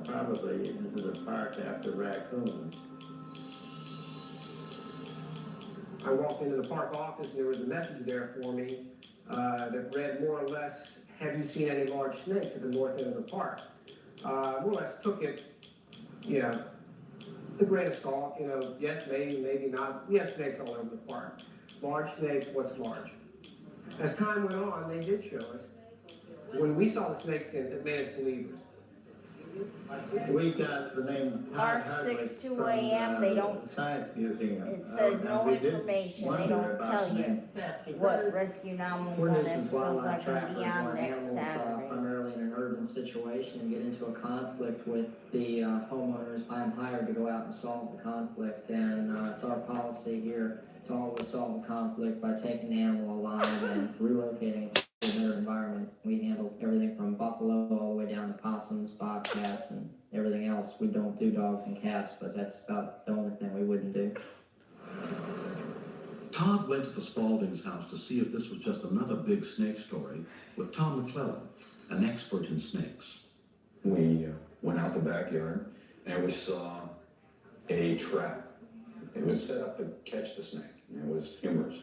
probably into the park after raccoons. I walked into the park office and there was a message there for me that read more or less, have you seen any large snakes at the north end of the park? More or less took it, you know, a grain of salt, you know, yes, maybe, maybe not. We have snakes all over the park. Large snakes, what's large? As time went on, they did show us. When we saw the snake skins, it made us believers. We got the name March 6, 2 a.m. They don't. Science Museum. It says no information. They don't tell you what Rescue 911 episodes are going to be on next Saturday. Primarily in an urban situation and get into a conflict with the homeowners. I'm hired to go out and solve the conflict, and it's our policy here to always solve the conflict by taking the animal alive and relocating it to a better environment. We handle everything from buffalo all the way down to possums, bobcats, and everything else. We don't do dogs and cats, but that's about the only thing we wouldn't do. Todd went to the Spauldings' house to see if this was just another big snake story with Tom McClellan, an expert in snakes. We went out the backyard and we saw a trap. It was set up to catch the snake. It was humorous.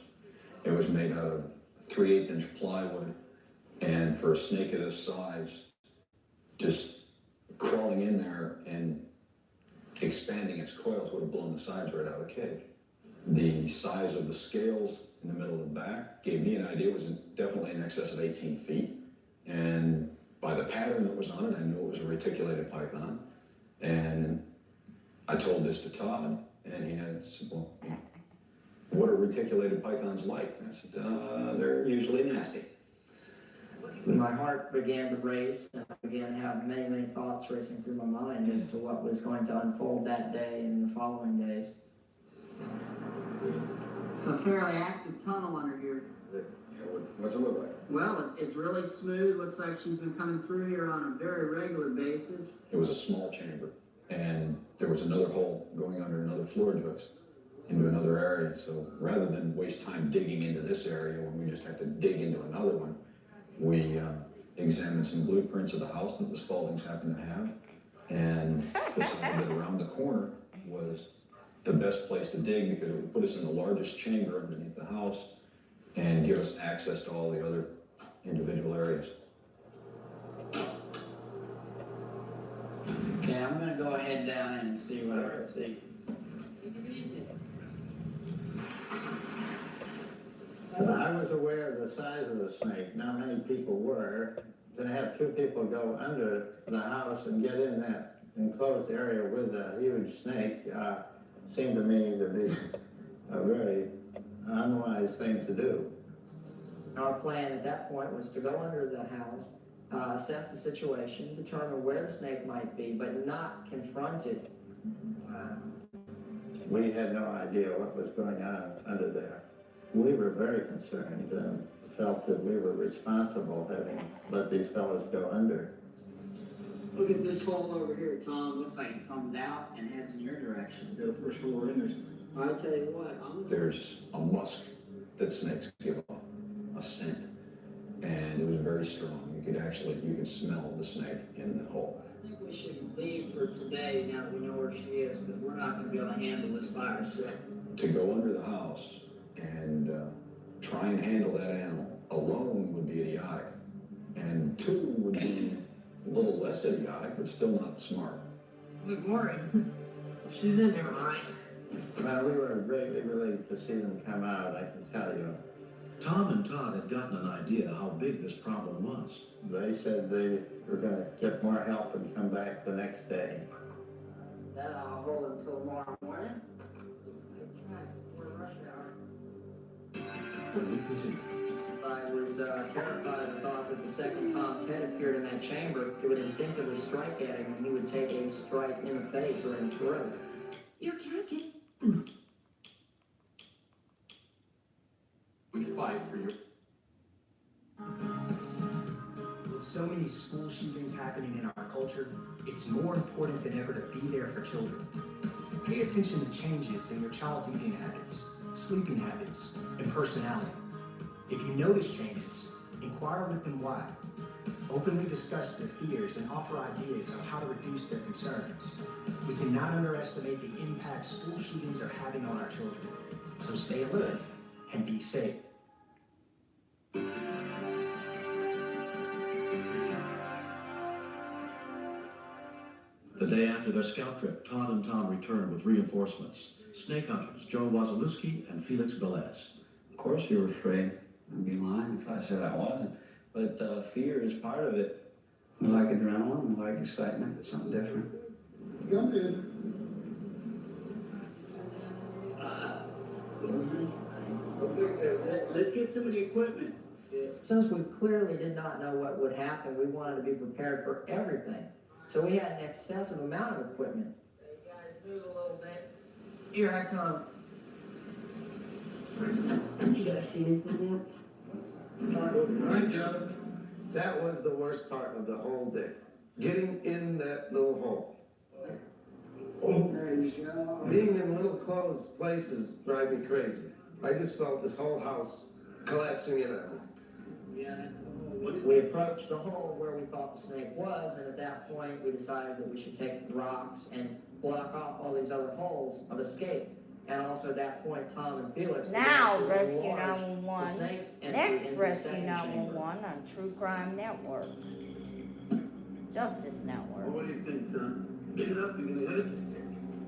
It was made out of 3/8 inch plywood, and for a snake of this size, just crawling in there and expanding its coils would have blown the sides right out of the cage. The size of the scales in the middle of the back gave me an idea. It was definitely in excess of 18 feet. And by the pattern that was on it, I knew it was a reticulated python. And I told this to Todd, and he said, well, what are reticulated pythons like? And I said, they're usually nasty. My heart began to race, and I began to have many, many thoughts racing through my mind as to what was going to unfold that day and the following days. It's a fairly active tunnel under here. What's it look like? Well, it's really smooth. Looks like she's been coming through here on a very regular basis. It was a small chamber, and there was another hole going under another floor joist into another area. So rather than waste time digging into this area when we just have to dig into another one, we examined some blueprints of the house that the Spauldings happened to have, and decided that around the corner was the best place to dig because it would put us in the largest chamber underneath the house and give us access to all the other individual areas. Okay, I'm going to go ahead down and see what I can see. I was aware of the size of the snake. Not many people were. To have 2 people go under the house and get in that enclosed area with a huge snake seemed to me to be a very unwise thing to do. Our plan at that point was to go under the house, assess the situation, determine where the snake might be, but not confront it. We had no idea what was going on under there. We were very concerned and felt that we were responsible having let these fellows go under. Look at this hole over here, Tom. Looks like it comes out and heads in your direction. The first floor in there's. I'll tell you what, There's a musk that snakes give off, a scent, and it was very strong. You could smell the snake in the hole. I think we should leave for today now that we know where she is, because we're not going to be able to handle this by ourselves. To go under the house and try and handle that animal alone would be idiotic, and two would be a little less idiotic, but still not smart. Good morning. She's in there, right? Well, we were greatly relieved to see them come out, I can tell you. Tom and Todd had gotten an idea how big this problem was. They said they were going to get more help and come back the next day. That I'll hold until tomorrow morning. I was terrified at the thought that the second Tom's head appeared in that chamber, it would instinctively strike at him and he would take a strike in the face or in the throat. Your cat can... We fight for your... With so many school shootings happening in our culture, it's more important than ever to be there for children. Pay attention to changes in your child's eating habits, sleeping habits, and personality. If you notice changes, inquire with them why. Openly discuss their fears and offer ideas on how to reduce their concerns. We cannot underestimate the impact school shootings are having on our children. So stay alert and be safe. The day after their scout trip, Todd and Tom returned with reinforcements. Snake hunters Joe Wazalewski and Felix Velez. Of course you were afraid. I'd be lying if I said I wasn't. But fear is part of it. We like adrenaline, we like excitement, it's something different. Come in. Let's get some of the equipment. Since we clearly did not know what would happen, we wanted to be prepared for everything. So we had an excessive amount of equipment. Hey guys, move a little bit. Here I come. You guys see anything yet? Right, Joe. That was the worst part of the whole day. Getting in that little hole. Being in little closed places drive me crazy. I just felt this whole house collapsing in on me. Yeah, that's the hole. We approached the hole where we thought the snake was, and at that point we decided that we should take rocks and block off all these other holes of escape. And also at that point, Tom and Felix... Now, Rescue 911. Next into Rescue the 911 on True Crime Network. Justice Network. What do you think, Tom? Pick it up, you gonna hit it?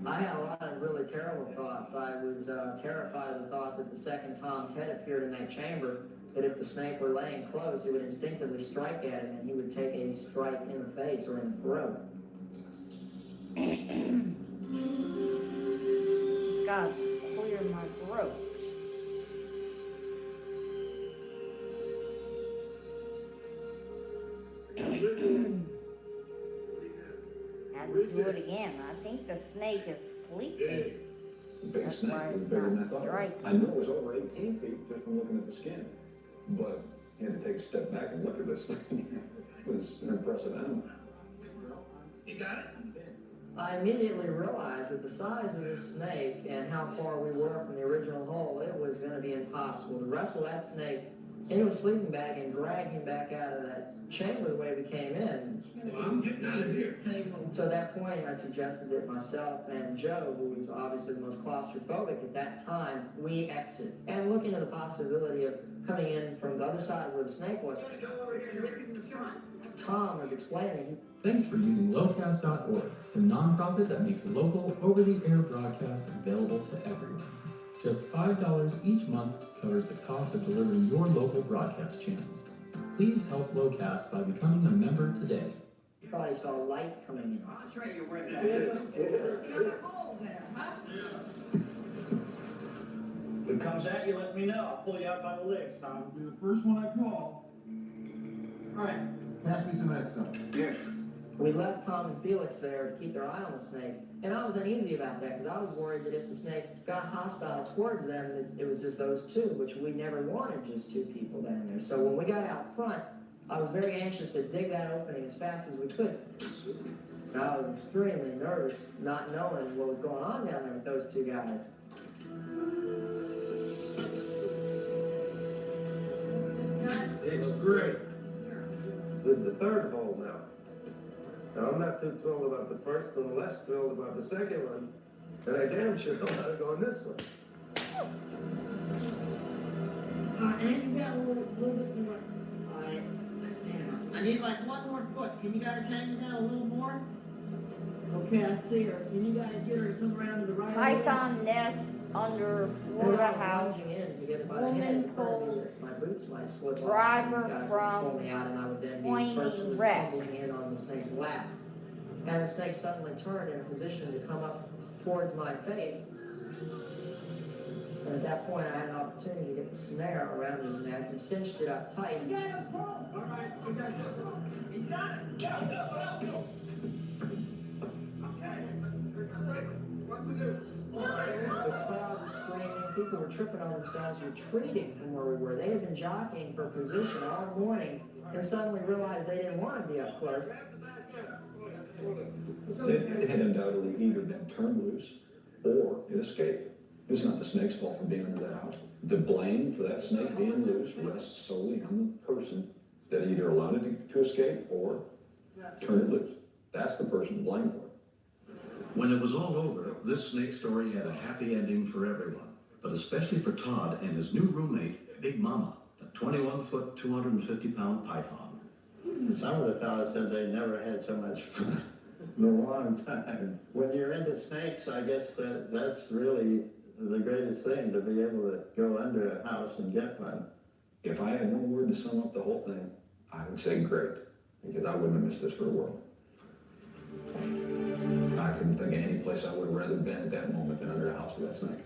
I had a lot of really terrible thoughts. I was terrified of the thought that the second Tom's head appeared in that chamber, that if the snake were laying close, it would instinctively strike at him and he would take a strike in the face or in the throat. It's got to clear my throat. Had to do it again. I think the snake is sleeping. The big That's snake why was it's bigger than I not thought. striking. I knew it was over 18 feet just from looking at the skin, but you had to take a step back and look at this thing. It was an impressive animal. You got it? I immediately realized that the size of this snake and how far we were from the original hole, it was going to be impossible to wrestle that snake into a sleeping bag and drag him back out of that chamber the way we came in. Well, I'm getting out of here. So at that point, I suggested that myself and Joe, who was obviously the most claustrophobic at that time, we exit. And looking at the possibility of coming in from the other side where the snake was, Tom was explaining. Thanks for using locast.org, the nonprofit that makes local, over-the-air broadcast available to everyone. Just $5 each month covers the cost of delivering your local broadcast channels. Please help Locast by becoming a member today. thought he saw light coming in. I'll show you where that is. There's the other hole there, huh? If it comes at you, let me know. I'll pull you out by the legs, Tom. I'll be the first one I call. All right, pass me some of that stuff. Yes. We left Tom and Felix there to keep their eye on the snake, and I was uneasy about that because I was worried that if the snake got hostile towards them, that it was just those two, which we never wanted just two people down there. So when we got out front, I was very anxious to dig that opening as fast as we could. I was extremely nervous, not knowing what was going on down there with those two guys. It's great. This is the third hole now. Now, I'm not too thrilled about the first one, less thrilled about the second one, and I damn sure don't want to go in this one. And you got a little bit more. All right. I need like one more foot. Can you guys hang it down a little more? Okay, I see her. Can you guys get her to come around to the right? Python nest under Florida house. Woman pulls driver from flaming wreck. In on the snake's lap. And the snake suddenly turned in a position to come up towards my face. And at that point, I had an opportunity to get the snare around his neck and cinched it up tight. You got a pull. All right, you got a pull. He's got it. Go. Okay. What to do? The crowd was screaming, people were tripping on themselves, retreating from where we were. They had been jockeying for position all morning and suddenly realized they didn't want to be up close. It had undoubtedly either been turned loose or it escaped. It's not the snake's fault for being under the house. The blame for that snake being loose rests solely on the person that either allowed it to escape or turned it loose. That's the person to blame for it. When it was all over, this snake story had a happy ending for everyone, but especially for Todd and his new roommate, Big Mama, the 21-foot, 250-pound python. Some of the fellas said they never had so much fun in a long time. When you're into snakes, I guess that's really the greatest thing, to be able to go under a house and get one. If I had one word to sum up the whole thing, I would say great, because I wouldn't have missed this for the world. I couldn't think of any place I would have rather been at that moment than under a house with that snake.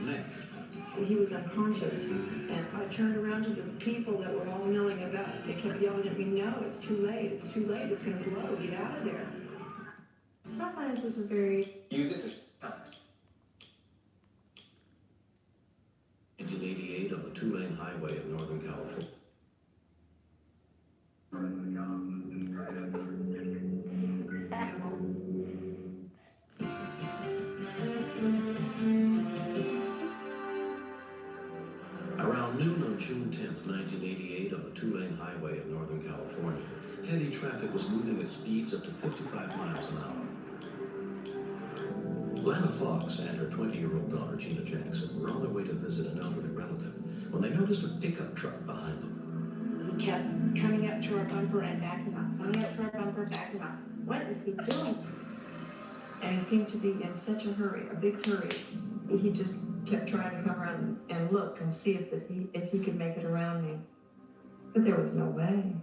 Next. He was unconscious, and I turned around to the people that were all milling about. They kept yelling at me, "No, it's too late, it's too late, it's gonna blow, get out of there." My finances were very... Use it to... 1988 on the two-lane highway in Northern California. Around noon on June 10th, 1988, on the two-lane highway in Northern California, heavy traffic was moving at speeds up to 55 miles an hour. Lana Fox and her 20-year-old daughter, Gina Jackson, were on their way to visit an elderly relative when they noticed a pickup truck behind them. He kept coming up to our bumper and backing up, coming up to our bumper, backing up. What is he doing? And he seemed to be in such a hurry, a big hurry. He just kept trying to come around and look and see if he could make it around me. But there was no way.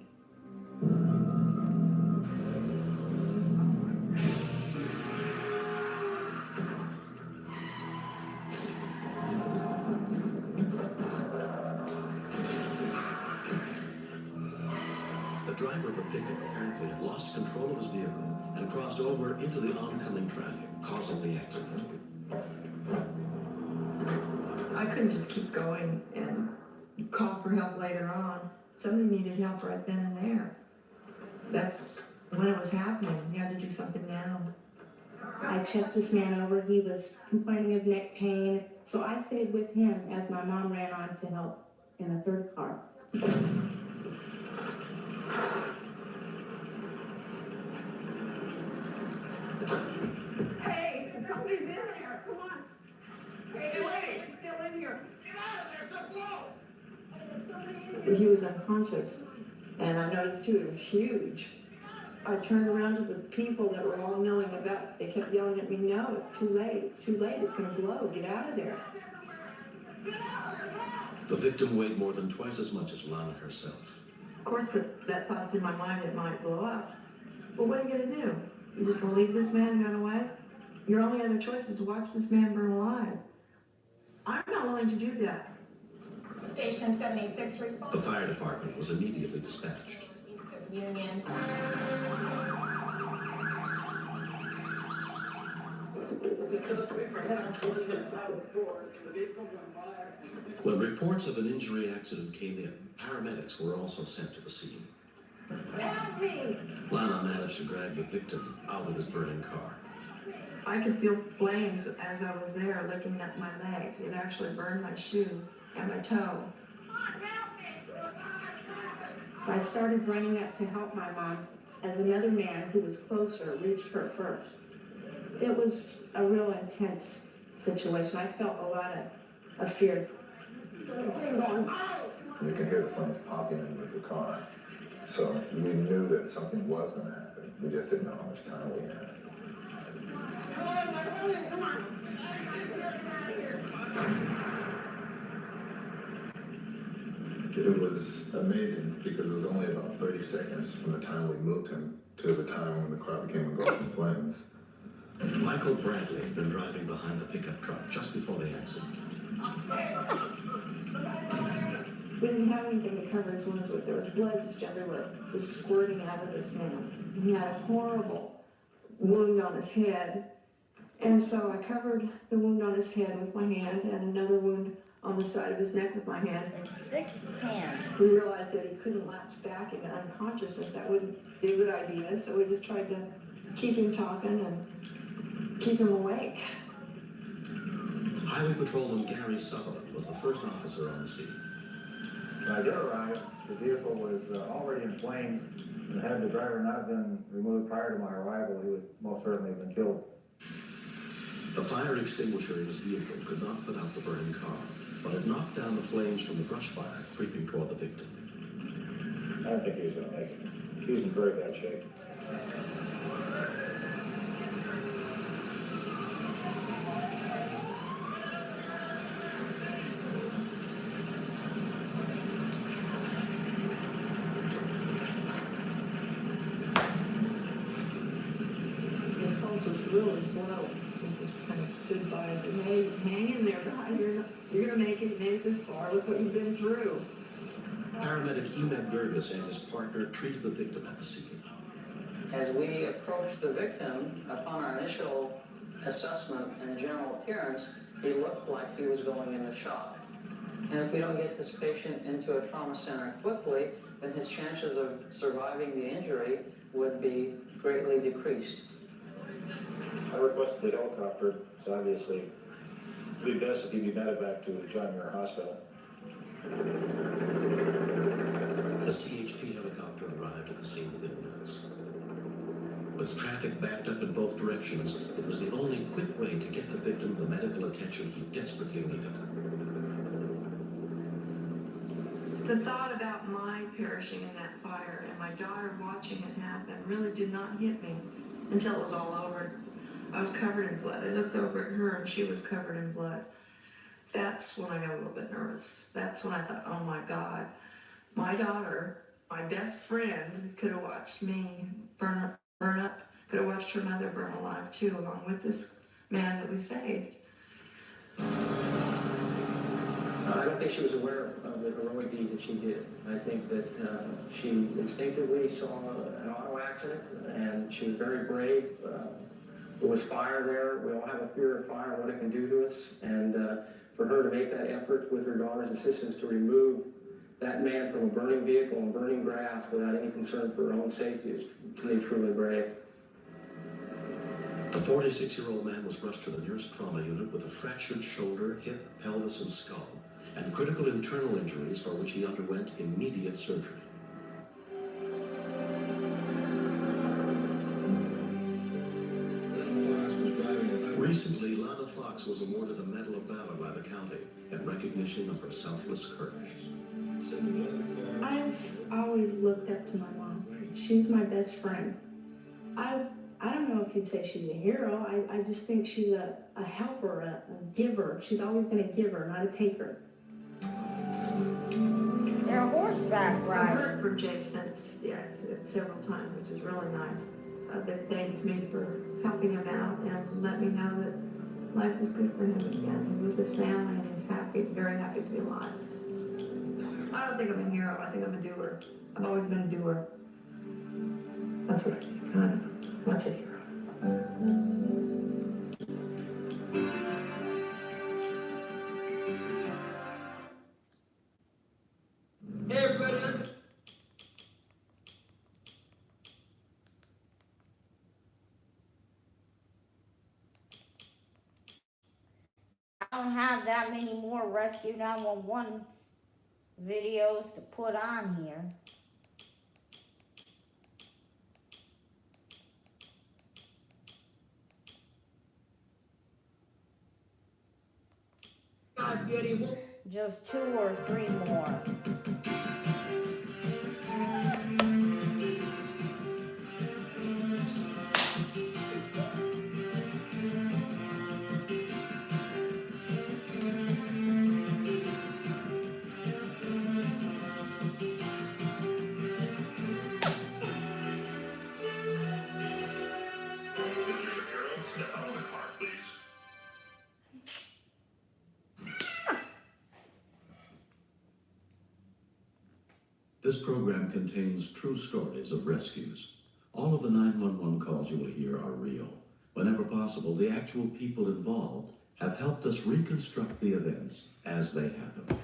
The driver of the pickup apparently had lost control of his vehicle and crossed over into the oncoming traffic, causing the accident. I couldn't just keep going and call for help later on. Somebody needed help right then and there. That's when it was happening. We had to do something now. I checked this man over. He was complaining of neck pain, so I stayed with him as my mom ran on to help in the third car. Hey, somebody's in there. Come on. Hey, wait. Still in here. Get out of there. Don't blow. He was unconscious, and I noticed too, it was huge. I turned around to the people that were all milling about. They kept yelling at me, "No, it's too late, it's too late, it's gonna blow, get out of there." The victim weighed more than twice as much as Lana herself. Of course, that thought's in my mind, it might blow up. But what are you gonna do? You just gonna leave this man run away? Your only other choice is to watch this man burn alive. I'm not willing to do that. Station 76 response. The fire department was immediately dispatched. East of Union. When reports of an injury accident came in, paramedics were also sent to the scene. Help me! Lana managed to drag the victim out of his burning car. I could feel flames as I was there licking up my leg. It actually burned my shoe and my toe. So I started running up to help my mom as another man who was closer reached her first. It was a real intense situation. I felt a lot of fear. You can hear the flames popping into the car. So we knew that something was going to happen. We just didn't know how much time we had. It was amazing because it was only about 30 seconds from the time we moved him to the time when the car became engulfed in flames. Michael Bradley had been driving behind the pickup truck just before the accident. We didn't have anything to cover his wounds with. There was blood just everywhere, just squirting out of this man. He had a horrible wound on his head. And so I covered the wound on his head with my hand and another wound on the side of his neck with my hand. It's 6:10. We realized that he couldn't lapse back into unconsciousness. That wouldn't be a good idea. So we just tried to keep him talking and keep him awake. Highway Patrolman Gary Sutherland was the first officer on the scene. When I did arrive, the vehicle was already in flames, and had the driver not been removed prior to my arrival, he would most certainly have been killed. The fire extinguisher in his vehicle could not put out the burning car, but it knocked down the flames from the brush fire creeping toward the victim. I don't think he was going to make it. He was in very bad shape. His pulse was really slow. He just kind of stood by and said, hey, hang in there, guy. You're going to make it. You made it this far. Look what you've been through. Paramedic Emet Gerges and his partner treated the victim at the scene. As we approached the victim, upon our initial assessment and general appearance, he looked like he was going into shock. And if we don't get this patient into a trauma center quickly, then his chances of surviving the injury would be greatly decreased. I requested the helicopter, so obviously it would be best if he be medevac to John Muir Hospital. The CHP helicopter arrived at the scene within minutes. With traffic backed up in both directions, it was the only quick way to get the victim the medical attention he desperately needed. The thought about my perishing in that fire and my daughter watching it happen really did not hit me until it was all over. I was covered in blood. I looked over at her and she was covered in blood. That's when I got a little bit nervous. That's when I thought, oh my God, my daughter, my best friend, could have watched me burn up, could have watched her mother burn alive too, along with this man that we saved. I don't think she was aware of the heroic deed that she did. I think that she instinctively saw an auto accident, and she was very brave. There was fire there. We all have a fear of fire, what it can do to us. And for her to make that effort with her daughter's assistance to remove that man from a burning vehicle and burning grass without any concern for her own safety is, to me, truly brave. The 46-year-old man was rushed to the nearest trauma unit with a fractured shoulder, hip, pelvis, and skull, and critical internal injuries for which he underwent immediate surgery. Recently, Lana Fox was awarded a Medal of Valor by the county in recognition of her selfless courage. I've always looked up to my mom. She's my best friend. I don't know if you'd say she's a hero. I just think she's a helper, a giver. She's always been a giver, not a taker. They're horseback I've riding. heard from Jay since the accident several times, which is really nice. They thanked me for helping him out and let me know that life is good for him again. He's with his family and he's happy, very happy to be alive. I don't think I'm a hero. I think I'm a doer. I've always been a doer. That's what I think. I don't know. What's a hero? Hey, everybody. I don't have that many more Rescue 911 videos to put on here. Just 2 or 3 more. This program contains true stories of rescues. All of the 911 calls you will hear are real. Whenever possible, the actual people involved have helped us reconstruct the events as they happen.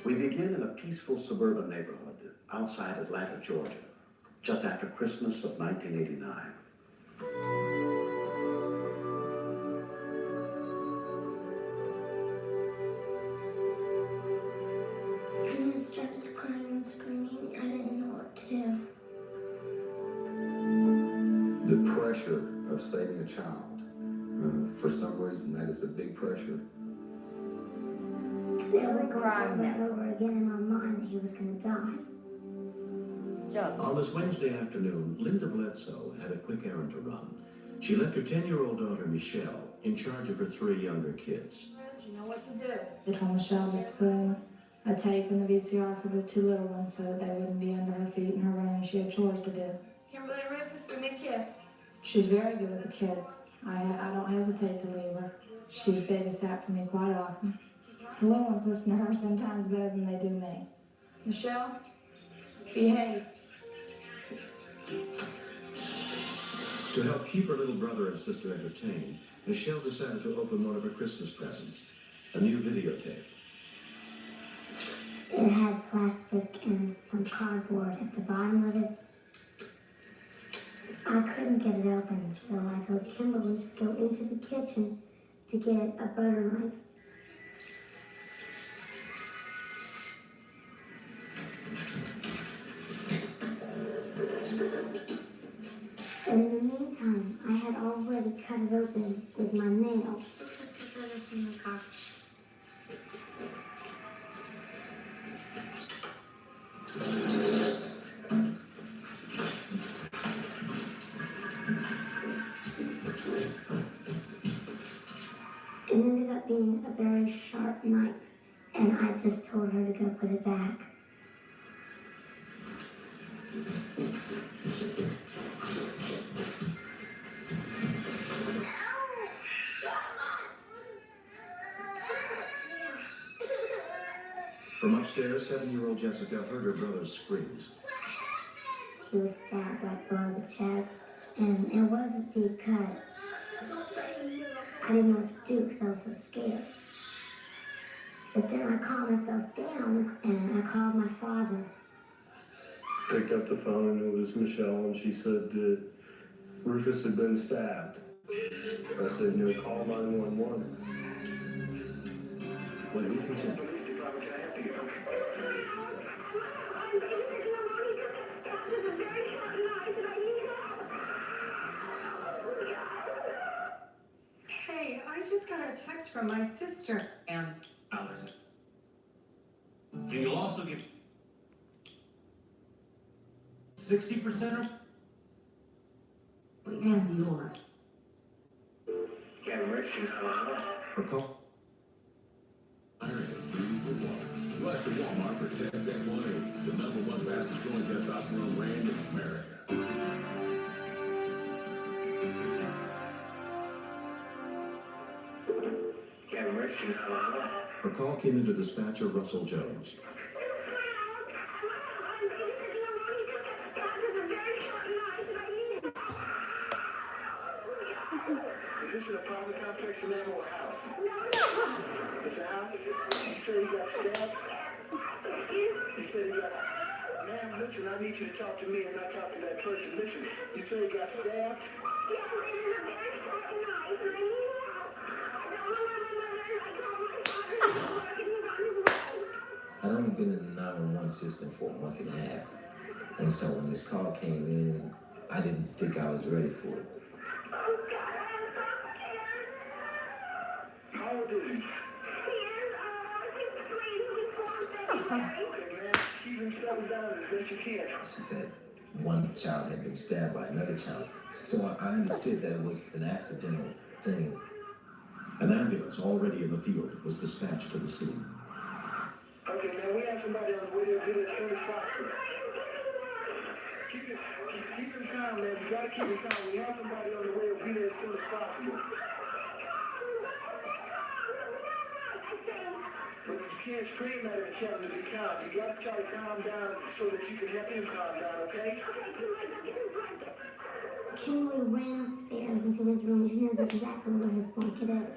We begin in a peaceful suburban neighborhood outside Atlanta, Georgia, just after Christmas of 1989. And I started crying and screaming. I didn't know what to do. The pressure of saving a child, for some reason that is a big pressure. It was crying over and over again in my mind that he was going to die. On this Wednesday afternoon, Linda Bledsoe had a quick errand to run. She left her 10-year-old daughter, Michelle, in charge of her 3 younger kids. You know what to do. I told Michelle just put in a tape in the VCR for the 2 little ones so that they wouldn't be under her feet in her room. She had chores to do. Kimberly and Rufus, give me a kiss. She's very good with the kids. I don't hesitate to leave her. She's babysat for me quite often. The little ones listen to her sometimes better than they do me. Michelle, behave. To help keep her little brother and sister entertained, Michelle decided to open one of her Christmas presents, a new videotape. It had plastic and some cardboard at the bottom of it. I couldn't get it open, so I told Kimberly to go into the kitchen to get a butter knife. In the meantime, I had already cut it open with my nail. Just because I was in the couch. It ended up being a very sharp knife, and I just told her to go put it back. From upstairs, 7-year-old Jessica heard her brother's screams. He was stabbed right below the chest. and it was a deep cut. I didn't know what to do because I was so scared. But then I calmed myself down and I called my father. Picked up the phone and it was Michelle, and she said that Rufus had been stabbed. I said, call 911. When we continue. Hey, I just got a text from my sister. And you'll also get 60%. And your. Recall. You ask the Walmart for Test X1, the #1 fastest growing testosterone brand in America. A call came into dispatcher Russell Jones. Is this in a private complex in or a house? It's a house? You said he got stabbed? You said he got... Ma'am, listen, I need you to talk to me and not talk to that person. Listen, you said he got stabbed? I'd only been in the 911 system for a month and a half. And so when this call came in, I didn't think I was ready for it. How old is he? Keep him settled down as best you can. She said one child had been stabbed by another child. So I understood that it was an accidental thing. An ambulance already in the field was dispatched to the scene. Okay, man, we have somebody on the way to get as soon as possible. Keep him calm, man. You gotta keep him calm. We have somebody on the way to be there as soon as possible. But you can't scream at him and tell him to be calm. You gotta try to calm down so that you can help him calm down, okay? Kinley ran upstairs into his room. She knows exactly where his blanket is.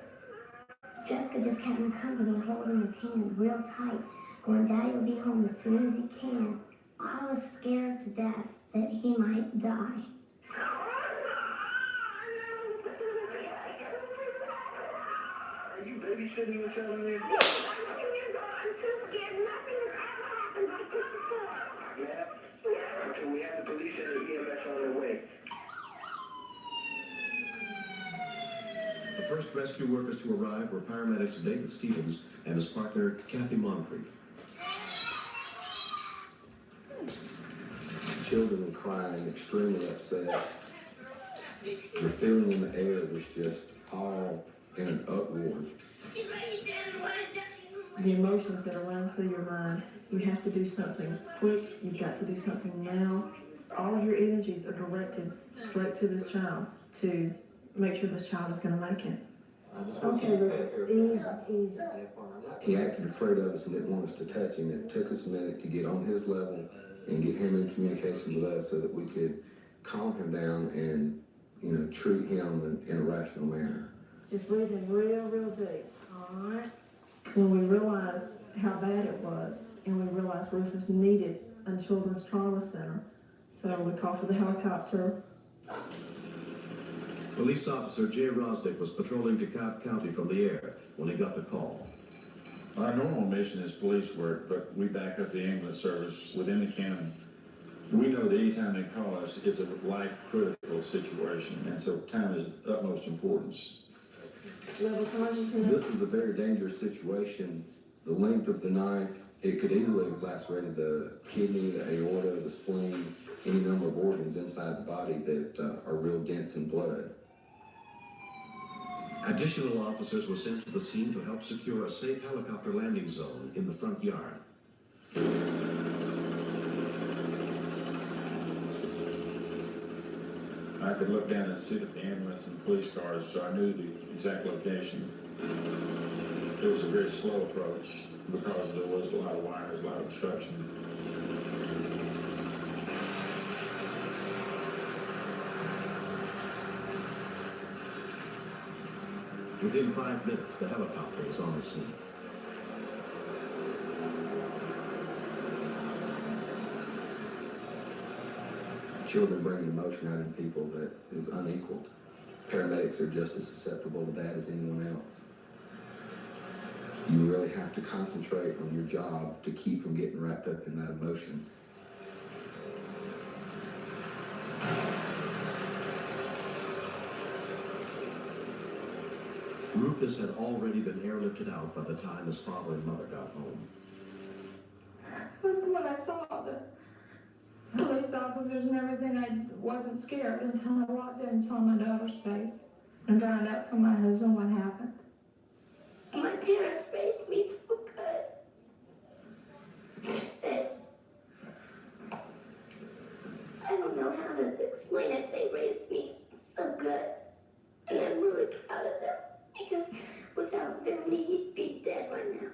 Jessica just kept him company, holding his hand real tight, going, Daddy will be home as soon as he can. I was scared to death that he might die. Are you babysitting or something? Yeah. I'm too scared. Nothing has ever happened like this before. Yeah? Okay, we have the police and the EMS on their way. The first rescue workers to arrive were paramedics David Stevens and his partner, Kathy Moncrief. Children were crying, extremely upset. The feeling in the air was just all in an uproar. The emotions that are running through your mind, you have to do something quick, you've got to do something now. All of your energies are directed straight to this child to make sure this child is going to make it. Okay, Lucas, easy. He acted afraid of us and didn't want us to touch him. It took us a minute to get on his level and get him in communication with us so that we could calm him down and, treat him in a rational manner. Just breathe in real deep, all right? When we realized how bad it was, and we realized Rufus needed a children's trauma center, so we called for the helicopter. Police officer Jay Rosdick was patrolling DeKalb County from the air when he got the call. Our normal mission is police work, but we back up the ambulance service within the county. We know that anytime they call us, it's a life-critical situation, and so time is of utmost importance. This was a very dangerous situation. The length of the knife, it could easily have lacerated the kidney, the aorta, the spleen, any number of organs inside the body that are real dense in blood. Additional officers were sent to the scene to help secure a safe helicopter landing zone in the front yard. I could look down and see the ambulance and police cars, so I knew the exact location. It was a very slow approach because there was a lot of wires, a lot of obstruction. Within 5 minutes, the helicopter was on the scene. Children bring an emotion out in people that is unequaled. Paramedics are just as susceptible to that as anyone else. You really have to concentrate on your job to keep from getting wrapped up in that emotion. Rufus had already been airlifted out by the time his father and mother got home. When I saw the police officers and everything, I wasn't scared until I walked in and saw my daughter's face and found out from my husband what happened. My parents raised me so good that I don't know how to explain it. They raised me so good, and I'm really proud of them because without them, he'd be dead right now.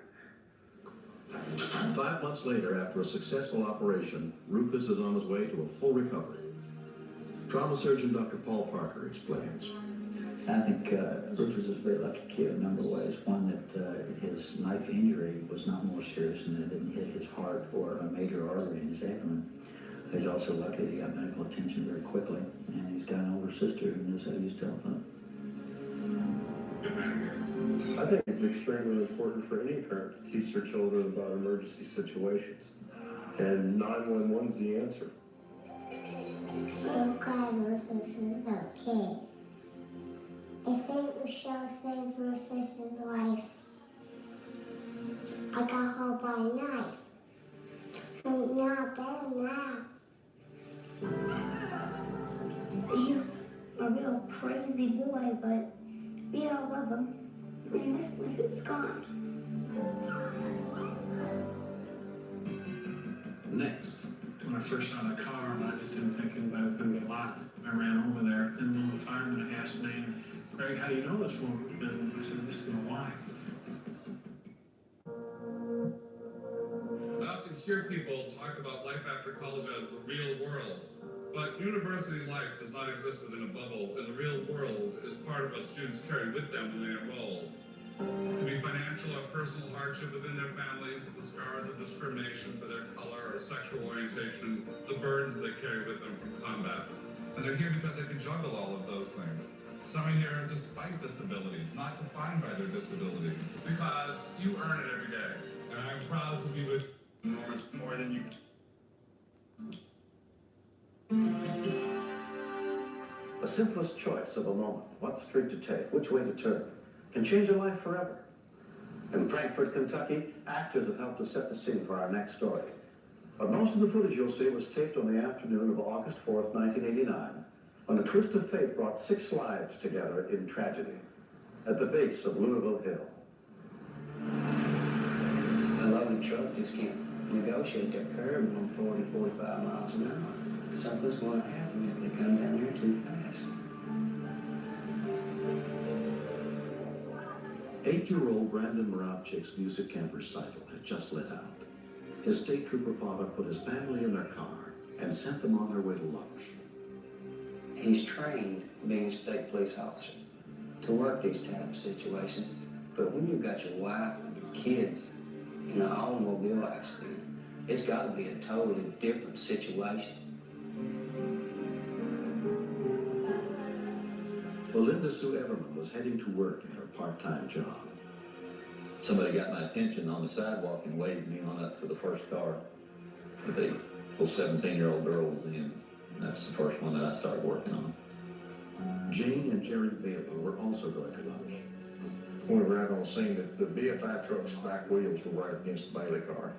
5 months later, after a successful operation, Rufus is on his way to a full recovery. Trauma surgeon Dr. Paul Parker explains. I think Rufus is a very lucky kid in a number of ways. One, that his knife injury was not more serious and it didn't hit his heart or a major artery in his abdomen. He's also lucky that he got medical attention very quickly, and he's got an older sister who knows how to use telephone. I think it's extremely important for any parent to teach their children about emergency situations. And 911's the answer. Don't cry, Rufus is okay. I think Michelle saved Rufus's life. I got her by night. I'm not better now. He's a real crazy boy, but we all love him. We miss him if he was gone. Next. When I first saw the car, I just didn't think anybody was going to be alive. I ran over there, and one of the firemen asked me, "Greg, how do you know this woman?" And I said, "This is my wife." I often hear people talk about life after college as the real world, but university life does not exist within a bubble, and the real world is part of what students carry with them when they enroll. It can be financial or personal hardship within their families, the scars of discrimination for their color or sexual orientation, the burdens they carry with them from combat. And they're here because they can juggle all of those things. Some are here despite disabilities, not defined by their disabilities, because you earn it every day. And I'm proud to be with enormous more than you. The simplest choice of a moment, what street to take, which way to turn, can change your life forever. In Frankfort, Kentucky, actors have helped to set the scene for our next story. But most of the footage you'll see was taped on the afternoon of August 4th, 1989, when a twist of fate brought 6 lives together in tragedy at the base of Louisville Hill. A loaded truck just can't negotiate their curb on 40, 45 miles an hour. Something's going to happen if they come down here too fast. 8-year-old Brandon Moravchik's music camp recital had just let out. His state trooper father put his family in their car and sent them on their way to lunch. He's trained being a state police officer to work these type of situations, but when you've got your wife and your kids in an automobile accident, it's got to be a totally different situation. Belinda Sue Everman was heading to work at her part-time job. Somebody got my attention on the sidewalk and waved me on up to the first car. The little 17-year-old girl was in. That's the first one that I started working on. Jane and Jerry Bailey were also going to lunch. When we arrived on the scene, the BFI truck's back wheels were right against the Bailey car.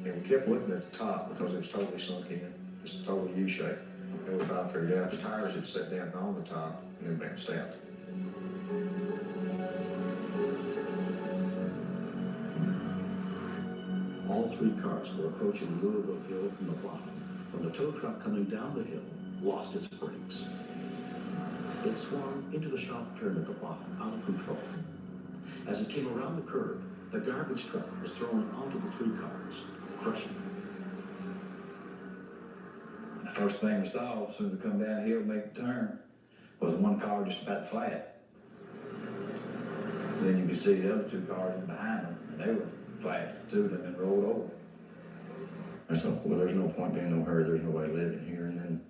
And we kept looking at the top because it was totally sunk in. It's totally U-shaped. And we about figured out the tires had set down on the top and then bounced out. All 3 cars were approaching Louisville Hill from the bottom when the tow truck coming down the hill lost its brakes. It swung into the sharp turn at the bottom, out of control. As it came around the curve, the garbage truck was thrown onto the 3 cars, crushing them. The first thing we saw as soon as we come downhill and make the turn was one car just about flat. Then you could see the other two cars in behind them, and they were flat too, and then rolled over. I thought, well, there's no point being no hurry, there's nobody living here, and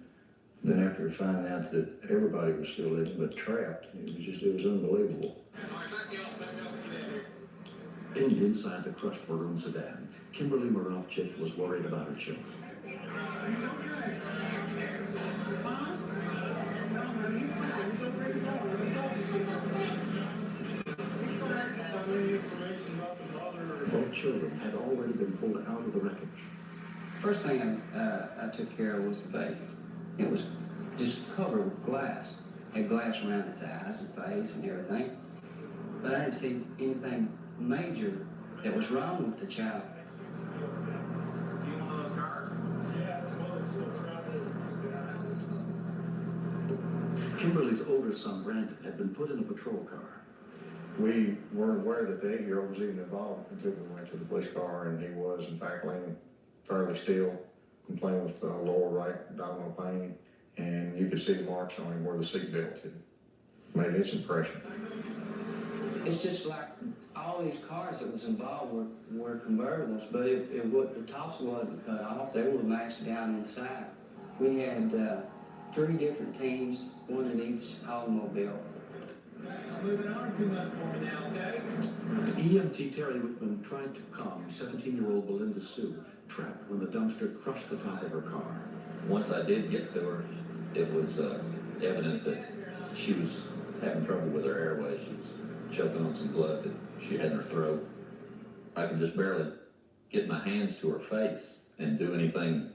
then after finding out that everybody was still living but trapped, it was unbelievable. Pinned inside the crushed maroon sedan, Kimberly Morovchik was worried about her children. Both children had already been pulled out of the wreckage. First thing I took care of was the baby. It was just covered with glass. Had glass around its eyes and face and everything. But I didn't see anything major that was wrong with the child. Kimberly's older son, Brandon, had been put in a patrol car. We weren't aware that the 8-year-old was even involved until we went to the police car, and he was, in fact, laying fairly still, complaining with lower right abdominal pain, and you could see the marks on him where the seatbelt had made its impression. It's just like all these cars that was involved were convertibles, but the tops wasn't cut off. They were mashed down inside. We had 3 different teams, one in each automobile. Moving on too much for me now, okay? EMT Terry Whitman tried to calm 17-year-old Belinda Sue, trapped when the dumpster crushed the top of her car. Once I did get to her, it was evident that she was having trouble with her airways. She was choking on some blood that she had in her throat. I could just barely get my hands to her face and do anything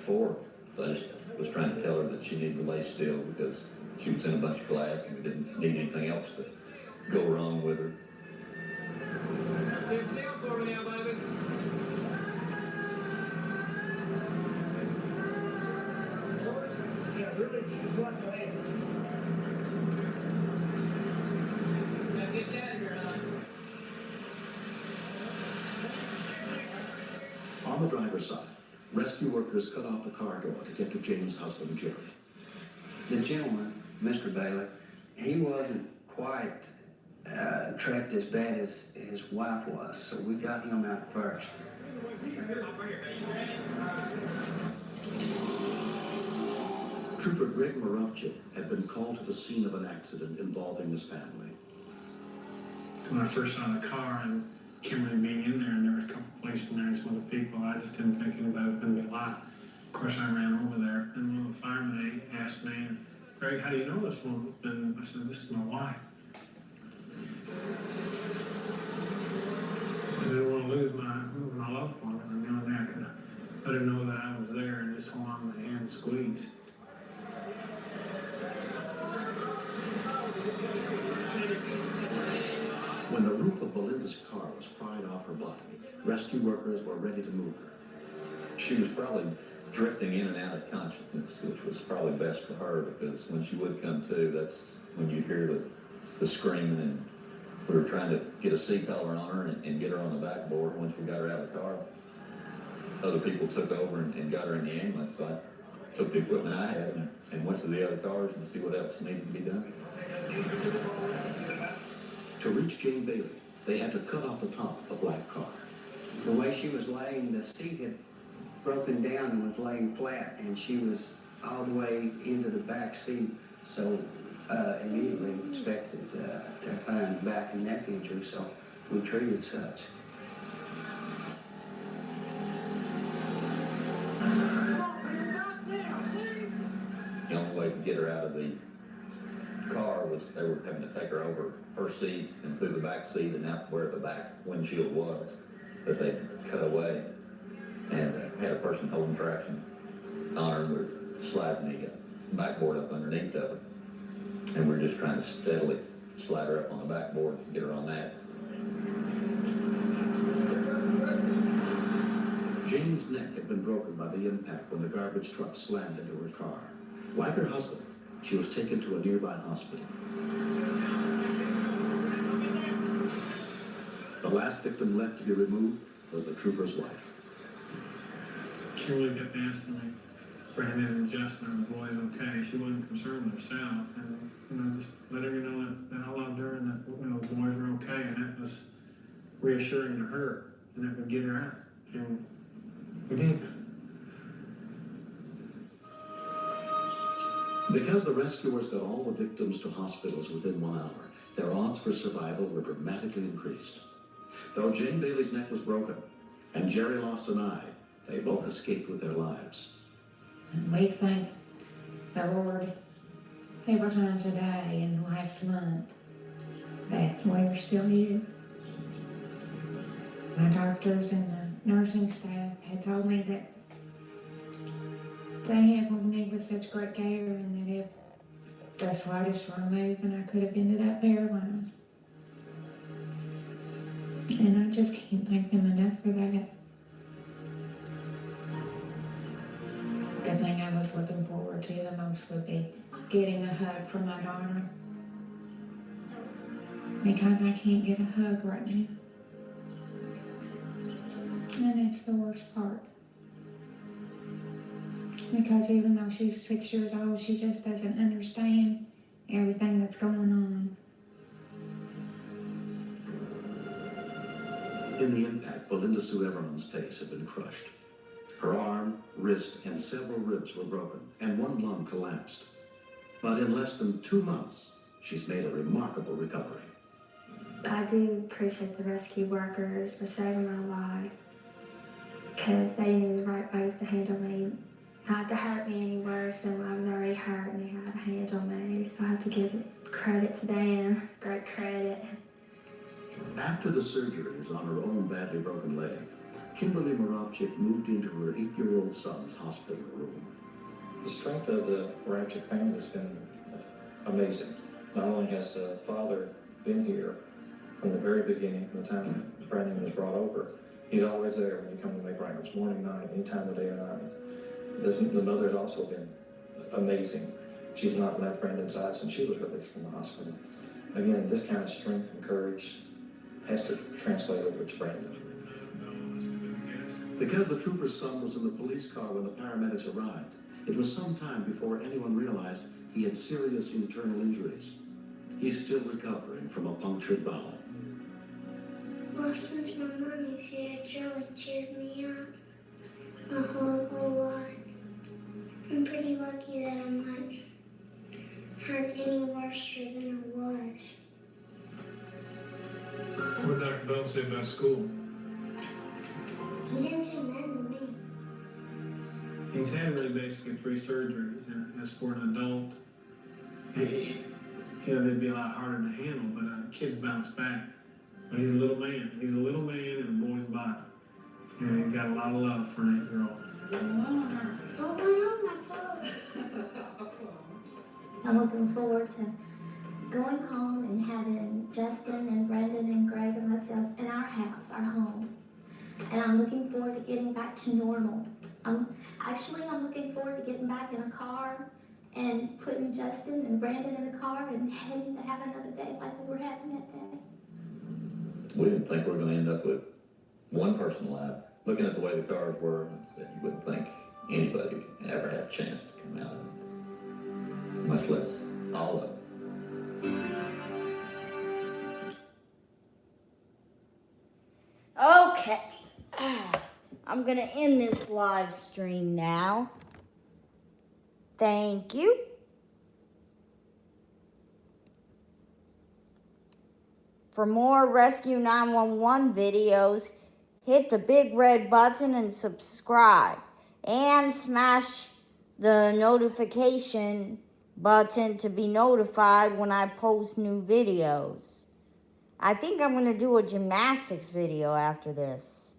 for her. So I just was trying to tell her that she needed to lay still because she was in a bunch of glass and we didn't need anything else to go wrong with her. Sit still for me now, baby. Yeah, really, just one way. Now get out of here, hon. On the driver's side, rescue workers cut off the car door to get to Jane's husband, Jerry. The gentleman, Mr. Bailey, he wasn't quite trapped as bad as his wife was, so we got him out first. Trooper Greg Morovchik had been called to the scene of an accident involving his family. When I first saw the car and Kimberly being in there, and there were a couple police in there and some other people, I just didn't think anybody was going to be alive. Of course, I ran over there, and one of the firemen asked me, "Greg, how do you know this woman?" And I said, "This is my wife." I didn't want to lose my loved one, and the only way I could let her know that I was there and just hold on to my hand and squeeze. When the roof of Belinda's car was pried off her body, rescue workers were ready to move her. She was probably drifting in and out of consciousness, which was probably best for her because when she would come to, that's when you hear the screaming, and we were trying to get a C-collar on her and get her on the backboard. Once we got her out of the car, other people took over and got her in the ambulance. So I took the equipment I had and went to the other cars and see what else needed to be done. To reach Jane Bailey, they had to cut off the top of the black car. The way she was laying, the seat had broken down and was laying flat, and she was all the way into the back seat, so immediately expected to find back and neck injury, so we treated such. The only way to get her out of the car was they were having to take her over her seat and through the back seat and out where the back windshield was that they cut away, and had a person holding traction on her, and we're sliding the backboard up underneath of her, and we're just trying to steadily slide her up on the backboard and get her on that. Jane's neck had been broken by the impact when the garbage truck slammed into her car. Like her husband, she was taken to a nearby hospital. The last victim left to be removed was the trooper's wife. Kimberly kept asking me, Brandon and Justin are the boys okay. She wasn't concerned with herself, and just letting her know that I loved her and that the boys were okay, and that was reassuring to her, and that would get her out, and we did. Because the rescuers got all the victims to hospitals within 1 hour, their odds for survival were dramatically increased. Though Jane Bailey's neck was broken and Jerry lost an eye, they both escaped with their lives. We thank the Lord several times a day in the last month that we are still here. My doctors and the nursing staff had told me that they handled me with such great care, and that if the slightest wrong movement, I could have ended up paralyzed. And I just can't thank them enough for that. The thing I was looking forward to the most would be getting a hug from my daughter. Because I can't get a hug right now. And that's the worst part. Because even though she's 6 years old, she just doesn't understand everything that's going on. In the impact, Belinda Sue Everman's face had been crushed. Her arm, wrist, and several ribs were broken, and one lung collapsed. But in less than 2 months, she's made a remarkable recovery. I do appreciate the rescue workers for saving my life, because they knew the right ways to handle me. Not to hurt me any worse than I've already hurt me, how to handle me. So I have to give credit to them, great credit. After the surgeries on her own badly broken leg, Kimberly Moravchik moved into her 8-year-old son's hospital room. The strength of the Moravchik family has been amazing. Not only has the father been here from the very beginning, from the time Brandon was brought over, he's always there when you come to make records, morning, night, any time of day or night. The mother has also been amazing. She's not left Brandon's side since she was released from the hospital. Again, this kind of strength and courage has to translate over to Brandon. Because the trooper's son was in the police car when the paramedics arrived, it was some time before anyone realized he had serious internal injuries. He's still recovering from a punctured bowel. Well, since my mommy's here, it's really cheered me up a whole lot. I'm pretty lucky that I'm not hurt any worse than I was. What did Dr. Bell say about school? He didn't say nothing to me. He's had really basically 3 surgeries, and as for an adult, they'd be a lot harder to handle, but kids bounce back. But he's a little man. He's a little man in a boy's body. And he's got a lot of love for an 8-year-old. Don't bite on my toe. I'm looking forward to going home and having Justin and Brendan and Greg and myself in our house, our home. And I'm looking forward to getting back to normal. I'm looking forward to getting back in a car and putting Justin and Brandon in the car and heading to have another day like we were having that day. We didn't think we were going to end up with one person alive. Looking at the way the cars were, that you wouldn't think anybody would ever have a chance to come out of it, much less all of it. Okay, I'm gonna end this live stream now. Thank you. For more Rescue 911 videos, hit the big red button and subscribe. And smash the notification button to be notified when I post new videos. I think I'm going to do a gymnastics video after this.